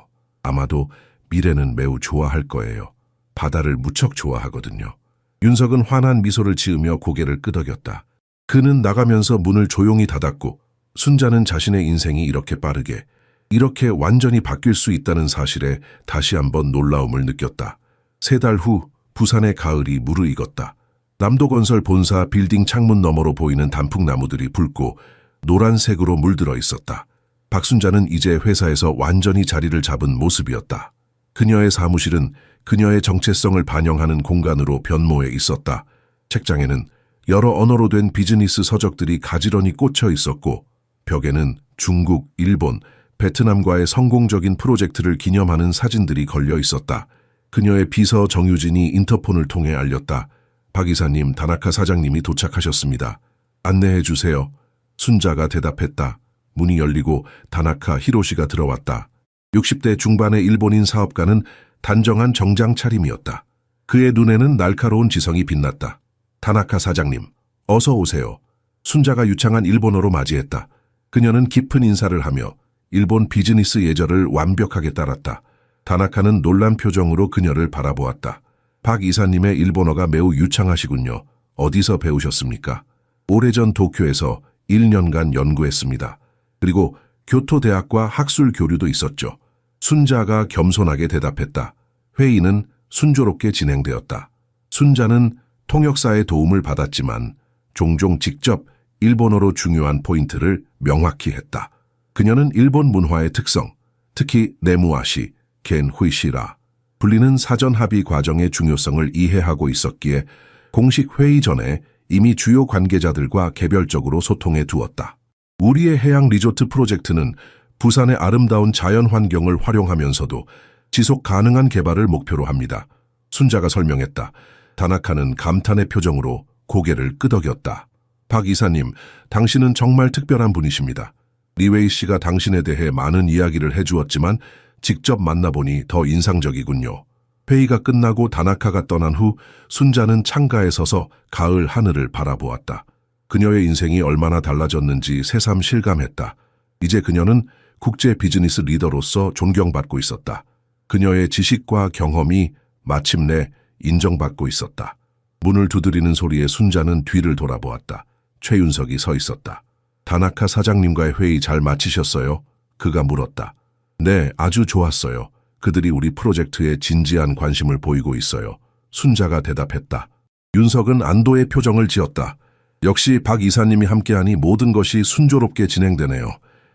아마도 미래는 매우 좋아할 거예요. 바다를 무척 좋아하거든요. 윤석은 환한 미소를 지으며 고개를 끄덕였다. 그는 나가면서 문을 조용히 닫았고 순자는 자신의 인생이 이렇게 빠르게, 이렇게 완전히 바뀔 수 있다는 사실에 다시 한번 놀라움을 느꼈다. 3달 후 부산의 가을이 무르익었다. 남도건설 본사 빌딩 창문 너머로 보이는 단풍나무들이 붉고 노란색으로 물들어 있었다. 박순자는 이제 회사에서 완전히 자리를 잡은 모습이었다. 그녀의 사무실은 그녀의 정체성을 반영하는 공간으로 변모해 있었다. 책장에는 여러 언어로 된 비즈니스 서적들이 가지런히 꽂혀 있었고 벽에는 중국, 일본, 베트남과의 성공적인 프로젝트를 기념하는 사진들이 걸려 있었다. 그녀의 비서 정유진이 인터폰을 통해 알렸다. 박 이사님, 다나카 사장님이 도착하셨습니다. 안내해 주세요. 순자가 대답했다. 문이 열리고 다나카 히로시가 들어왔다. 60대 중반의 일본인 사업가는 단정한 정장 차림이었다. 그의 눈에는 날카로운 지성이 빛났다. 다나카 사장님, 어서 오세요. 순자가 유창한 일본어로 맞이했다. 그녀는 깊은 인사를 하며 일본 비즈니스 예절을 완벽하게 따랐다. 다나카는 놀란 표정으로 그녀를 바라보았다. 박 이사님의 일본어가 매우 유창하시군요. 어디서 배우셨습니까? 오래전 도쿄에서 1년간 연구했습니다. 그리고 교토대학과 학술 교류도 있었죠. 순자가 겸손하게 대답했다. 회의는 순조롭게 진행되었다. 순자는 통역사의 도움을 받았지만 종종 직접 일본어로 중요한 포인트를 명확히 했다. 그녀는 일본 문화의 특성, 특히 네무아시, 겐후이시라 불리는 사전 합의 과정의 중요성을 이해하고 있었기에 공식 회의 전에 이미 주요 관계자들과 개별적으로 소통해 두었다. 우리의 해양 리조트 프로젝트는 부산의 아름다운 자연 환경을 활용하면서도 지속 가능한 개발을 목표로 합니다. 순자가 설명했다. 다나카는 감탄의 표정으로 고개를 끄덕였다. 박 이사님, 당신은 정말 특별한 분이십니다. 리웨이 씨가 당신에 대해 많은 이야기를 해주었지만 직접 만나보니 더 인상적이군요. 회의가 끝나고 다나카가 떠난 후 순자는 창가에 서서 가을 하늘을 바라보았다. 그녀의 인생이 얼마나 달라졌는지 새삼 실감했다. 이제 그녀는 국제 비즈니스 리더로서 존경받고 있었다. 그녀의 지식과 경험이 마침내 인정받고 있었다. 문을 두드리는 소리에 순자는 뒤를 돌아보았다. 최윤석이 서 있었다. 다나카 사장님과의 회의 잘 마치셨어요? 그가 물었다. 네, 아주 좋았어요. 그들이 우리 프로젝트에 진지한 관심을 보이고 있어요. 순자가 대답했다. 윤석은 안도의 표정을 지었다. 역시 박 이사님이 함께하니 모든 것이 순조롭게 진행되네요.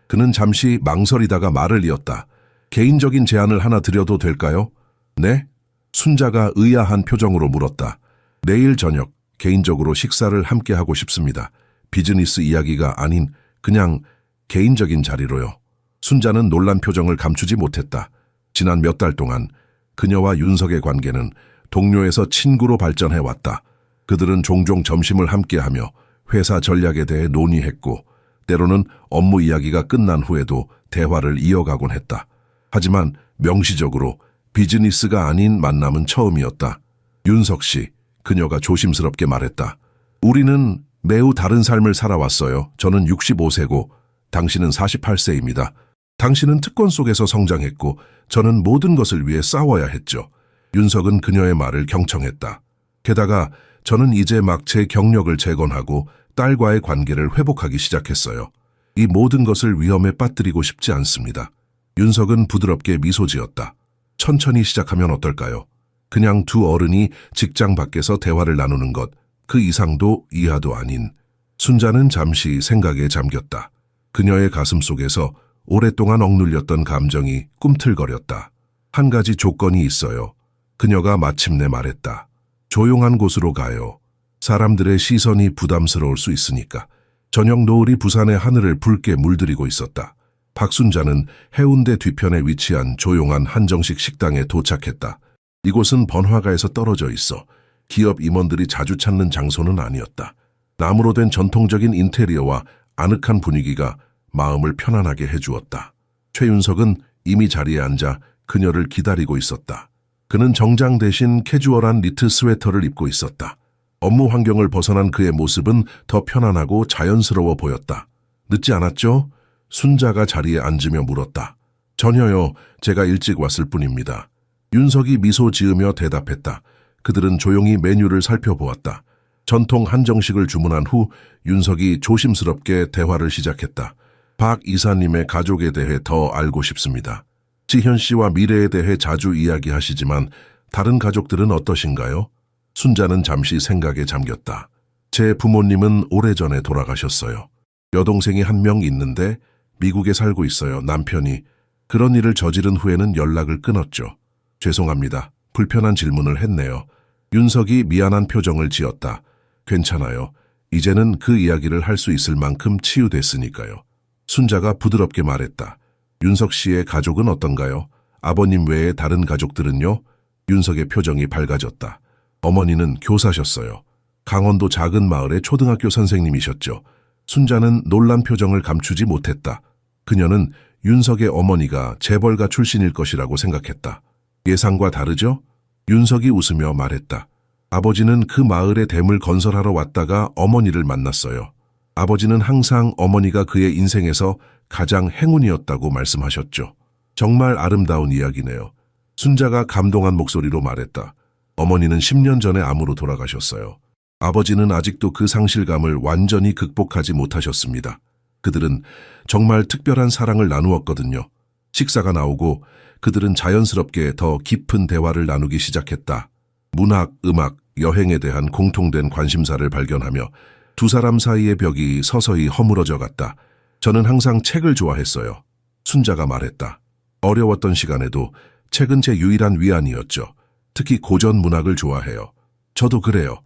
그는 잠시 망설이다가 말을 이었다. 개인적인 제안을 하나 드려도 될까요? 네? 순자가 의아한 표정으로 물었다. 내일 저녁 개인적으로 식사를 함께 하고 싶습니다. 비즈니스 이야기가 아닌 그냥 개인적인 자리로요. 순자는 놀란 표정을 감추지 못했다. 지난 몇 달 동안 그녀와 윤석의 관계는 동료에서 친구로 발전해왔다. 그들은 종종 점심을 함께하며 회사 전략에 대해 논의했고 때로는 업무 이야기가 끝난 후에도 대화를 이어가곤 했다. 하지만 명시적으로 비즈니스가 아닌 만남은 처음이었다. 윤석 씨, 그녀가 조심스럽게 말했다. 우리는 매우 다른 삶을 살아왔어요. 저는 65세고 당신은 48세입니다. 당신은 특권 속에서 성장했고 저는 모든 것을 위해 싸워야 했죠. 윤석은 그녀의 말을 경청했다. 게다가 저는 이제 막 제 경력을 재건하고 딸과의 관계를 회복하기 시작했어요. 이 모든 것을 위험에 빠뜨리고 싶지 않습니다. 윤석은 부드럽게 미소 지었다. 천천히 시작하면 어떨까요? 그냥 두 어른이 직장 밖에서 대화를 나누는 것, 그 이상도 이하도 아닌. 순자는 잠시 생각에 잠겼다. 그녀의 가슴 속에서 오랫동안 억눌렸던 감정이 꿈틀거렸다. 한 가지 조건이 있어요. 그녀가 마침내 말했다. 조용한 곳으로 가요. 사람들의 시선이 부담스러울 수 있으니까. 저녁 노을이 부산의 하늘을 붉게 물들이고 있었다. 박순자는 해운대 뒤편에 위치한 조용한 한정식 식당에 도착했다. 이곳은 번화가에서 떨어져 있어 기업 임원들이 자주 찾는 장소는 아니었다. 나무로 된 전통적인 인테리어와 아늑한 분위기가 마음을 편안하게 해주었다. 최윤석은 이미 자리에 앉아 그녀를 기다리고 있었다. 그는 정장 대신 캐주얼한 니트 스웨터를 입고 있었다. 업무 환경을 벗어난 그의 모습은 더 편안하고 자연스러워 보였다. 늦지 않았죠? 순자가 자리에 앉으며 물었다. 전혀요. 제가 일찍 왔을 뿐입니다. 윤석이 미소 지으며 대답했다. 그들은 조용히 메뉴를 살펴보았다. 전통 한정식을 주문한 후 윤석이 조심스럽게 대화를 시작했다. 박 이사님의 가족에 대해 더 알고 싶습니다. 지현 씨와 미래에 대해 자주 이야기하시지만 다른 가족들은 어떠신가요? 순자는 잠시 생각에 잠겼다. 제 부모님은 오래전에 돌아가셨어요. 여동생이 한 명 있는데 미국에 살고 있어요. 남편이 그런 일을 저지른 후에는 연락을 끊었죠. 죄송합니다. 불편한 질문을 했네요. 윤석이 미안한 표정을 지었다. 괜찮아요. 이제는 그 이야기를 할 수 있을 만큼 치유됐으니까요. 순자가 부드럽게 말했다. 윤석 씨의 가족은 어떤가요? 아버님 외에 다른 가족들은요? 윤석의 표정이 밝아졌다. 어머니는 교사셨어요. 강원도 작은 마을의 초등학교 선생님이셨죠. 순자는 놀란 표정을 감추지 못했다. 그녀는 윤석의 어머니가 재벌가 출신일 것이라고 생각했다. 예상과 다르죠? 윤석이 웃으며 말했다. 아버지는 그 마을에 댐을 건설하러 왔다가 어머니를 만났어요. 아버지는 항상 어머니가 그의 인생에서 가장 행운이었다고 말씀하셨죠. 정말 아름다운 이야기네요. 순자가 감동한 목소리로 말했다. 어머니는 10년 전에 암으로 돌아가셨어요. 아버지는 아직도 그 상실감을 완전히 극복하지 못하셨습니다. 그들은 정말 특별한 사랑을 나누었거든요. 식사가 나오고 그들은 자연스럽게 더 깊은 대화를 나누기 시작했다. 문학, 음악, 여행에 대한 공통된 관심사를 발견하며 두 사람 사이의 벽이 서서히 허물어져 갔다. 저는 항상 책을 좋아했어요. 순자가 말했다. 어려웠던 시간에도 책은 제 유일한 위안이었죠. 특히 고전 문학을 좋아해요. 저도 그래요.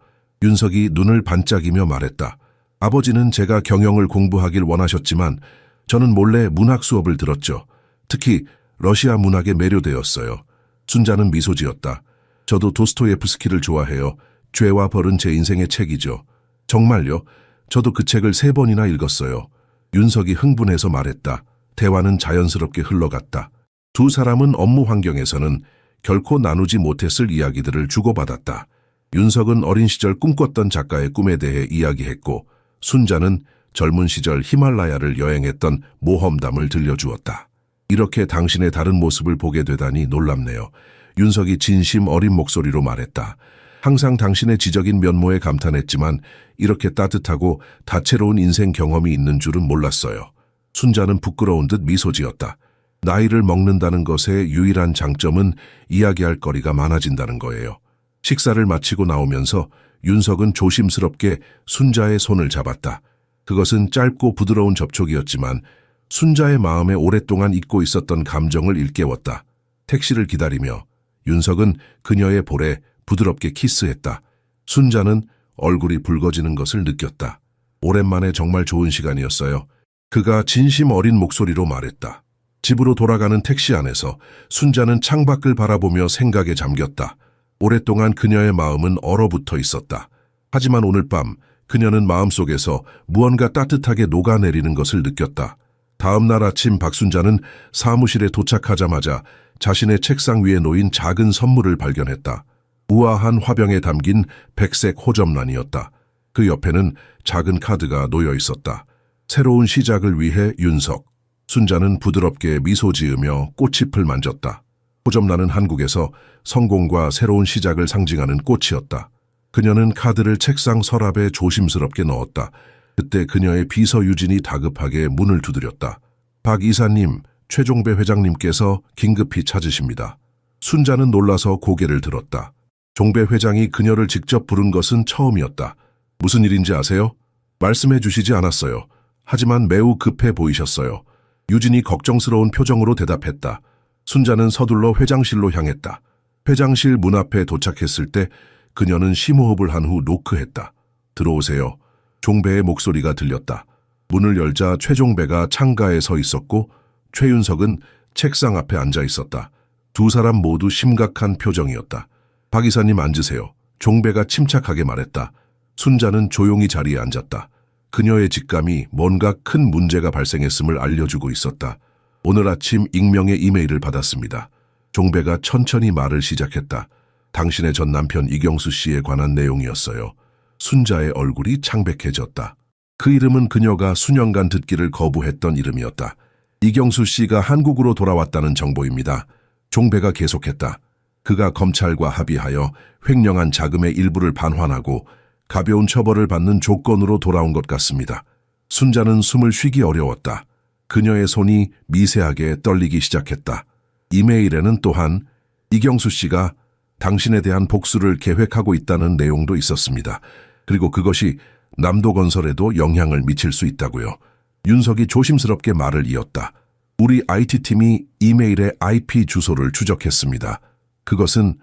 윤석이 눈을 반짝이며 말했다. 아버지는 제가 경영을 공부하길 원하셨지만 저는 몰래 문학 수업을 들었죠. 특히 러시아 문학에 매료되었어요. 순자는 미소 지었다. 저도 도스토예프스키를 좋아해요. 죄와 벌은 제 인생의 책이죠. 정말요? 저도 그 책을 3번이나 읽었어요. 윤석이 흥분해서 말했다. 대화는 자연스럽게 흘러갔다. 두 사람은 업무 환경에서는 결코 나누지 못했을 이야기들을 주고받았다. 윤석은 어린 시절 꿈꿨던 작가의 꿈에 대해 이야기했고 순자는 젊은 시절 히말라야를 여행했던 모험담을 들려주었다. 이렇게 당신의 다른 모습을 보게 되다니 놀랍네요. 윤석이 진심 어린 목소리로 말했다. 항상 당신의 지적인 면모에 감탄했지만 이렇게 따뜻하고 다채로운 인생 경험이 있는 줄은 몰랐어요. 순자는 부끄러운 듯 미소 지었다. 나이를 먹는다는 것의 유일한 장점은 이야기할 거리가 많아진다는 거예요. 식사를 마치고 나오면서 윤석은 조심스럽게 순자의 손을 잡았다. 그것은 짧고 부드러운 접촉이었지만 순자의 마음에 오랫동안 잊고 있었던 감정을 일깨웠다. 택시를 기다리며 윤석은 그녀의 볼에 부드럽게 키스했다. 순자는 얼굴이 붉어지는 것을 느꼈다. 오랜만에 정말 좋은 시간이었어요. 그가 진심 어린 목소리로 말했다. 집으로 돌아가는 택시 안에서 순자는 창밖을 바라보며 생각에 잠겼다. 오랫동안 그녀의 마음은 얼어붙어 있었다. 하지만 오늘 밤 그녀는 마음속에서 무언가 따뜻하게 녹아내리는 것을 느꼈다. 다음 날 아침 박순자는 사무실에 도착하자마자 자신의 책상 위에 놓인 작은 선물을 발견했다. 우아한 화병에 담긴 백색 호접란이었다. 그 옆에는 작은 카드가 놓여 있었다. 새로운 시작을 위해 윤석. 순자는 부드럽게 미소 지으며 꽃잎을 만졌다. 호접란은 한국에서 성공과 새로운 시작을 상징하는 꽃이었다. 그녀는 카드를 책상 서랍에 조심스럽게 넣었다. 그때 그녀의 비서 유진이 다급하게 문을 두드렸다. 박 이사님, 최종배 회장님께서 긴급히 찾으십니다. 순자는 놀라서 고개를 들었다. 종배 회장이 그녀를 직접 부른 것은 처음이었다. 무슨 일인지 아세요? 말씀해 주시지 않았어요. 하지만 매우 급해 보이셨어요. 유진이 걱정스러운 표정으로 대답했다. 순자는 서둘러 회장실로 향했다. 회장실 문 앞에 도착했을 때 그녀는 심호흡을 한 후 노크했다. 들어오세요. 종배의 목소리가 들렸다. 문을 열자 최종배가 창가에 서 있었고 최윤석은 책상 앞에 앉아 있었다. 두 사람 모두 심각한 표정이었다. 박 이사님 앉으세요. 종배가 침착하게 말했다. 순자는 조용히 자리에 앉았다. 그녀의 직감이 뭔가 큰 문제가 발생했음을 알려주고 있었다. 오늘 아침 익명의 이메일을 받았습니다. 종배가 천천히 말을 시작했다. 당신의 전 남편 이경수 씨에 관한 내용이었어요. 순자의 얼굴이 창백해졌다. 그 이름은 그녀가 수년간 듣기를 거부했던 이름이었다. 이경수 씨가 한국으로 돌아왔다는 정보입니다. 종배가 계속했다. 그가 검찰과 합의하여 횡령한 자금의 일부를 반환하고 가벼운 처벌을 받는 조건으로 돌아온 것 같습니다. 순자는 숨을 쉬기 어려웠다. 그녀의 손이 미세하게 떨리기 시작했다. 이메일에는 또한 이경수 씨가 당신에 대한 복수를 계획하고 있다는 내용도 있었습니다. 그리고 그것이 남도건설에도 영향을 미칠 수 있다고요. 윤석이 조심스럽게 말을 이었다. 우리 IT팀이 이메일의 IP 주소를 추적했습니다. 그것은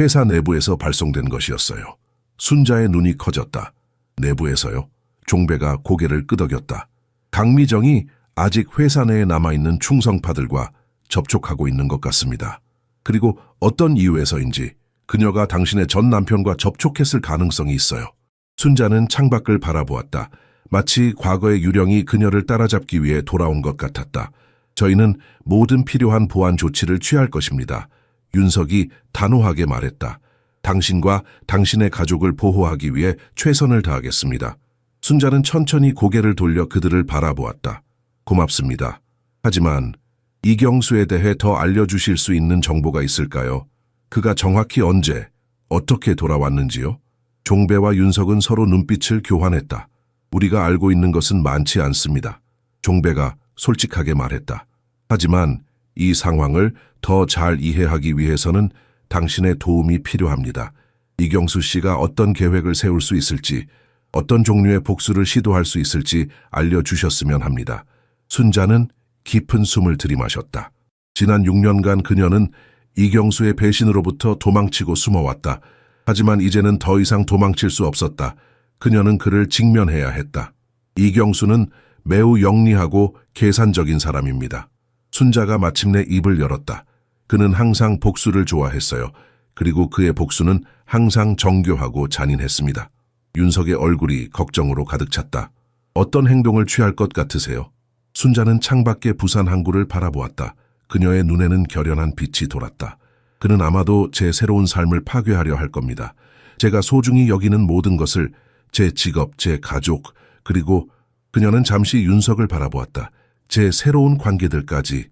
회사 내부에서 발송된 것이었어요. 순자의 눈이 커졌다. 내부에서요? 종배가 고개를 끄덕였다. 강미정이 아직 회사 내에 남아있는 충성파들과 접촉하고 있는 것 같습니다. 그리고 어떤 이유에서인지 그녀가 당신의 전 남편과 접촉했을 가능성이 있어요. 순자는 창밖을 바라보았다. 마치 과거의 유령이 그녀를 따라잡기 위해 돌아온 것 같았다. 저희는 모든 필요한 보안 조치를 취할 것입니다. 윤석이 단호하게 말했다. 당신과 당신의 가족을 보호하기 위해 최선을 다하겠습니다. 순자는 천천히 고개를 돌려 그들을 바라보았다. 고맙습니다. 하지만 이경수에 대해 더 알려주실 수 있는 정보가 있을까요? 그가 정확히 언제, 어떻게 돌아왔는지요? 종배와 윤석은 서로 눈빛을 교환했다. 우리가 알고 있는 것은 많지 않습니다. 종배가 솔직하게 말했다. 하지만 이 상황을 더 잘 이해하기 위해서는 당신의 도움이 필요합니다. 이경수 씨가 어떤 계획을 세울 수 있을지, 어떤 종류의 복수를 시도할 수 있을지 알려주셨으면 합니다. 순자는 깊은 숨을 들이마셨다. 지난 6년간 그녀는 이경수의 배신으로부터 도망치고 숨어왔다. 하지만 이제는 더 이상 도망칠 수 없었다. 그녀는 그를 직면해야 했다. 이경수는 매우 영리하고 계산적인 사람입니다. 순자가 마침내 입을 열었다. 그는 항상 복수를 좋아했어요. 그리고 그의 복수는 항상 정교하고 잔인했습니다. 윤석의 얼굴이 걱정으로 가득 찼다. 어떤 행동을 취할 것 같으세요? 순자는 창밖의 부산 항구를 바라보았다. 그녀의 눈에는 결연한 빛이 돌았다. 그는 아마도 제 새로운 삶을 파괴하려 할 겁니다. 제가 소중히 여기는 모든 것을, 제 직업, 제 가족, 그리고 그녀는 잠시 윤석을 바라보았다. 제 새로운 관계들까지.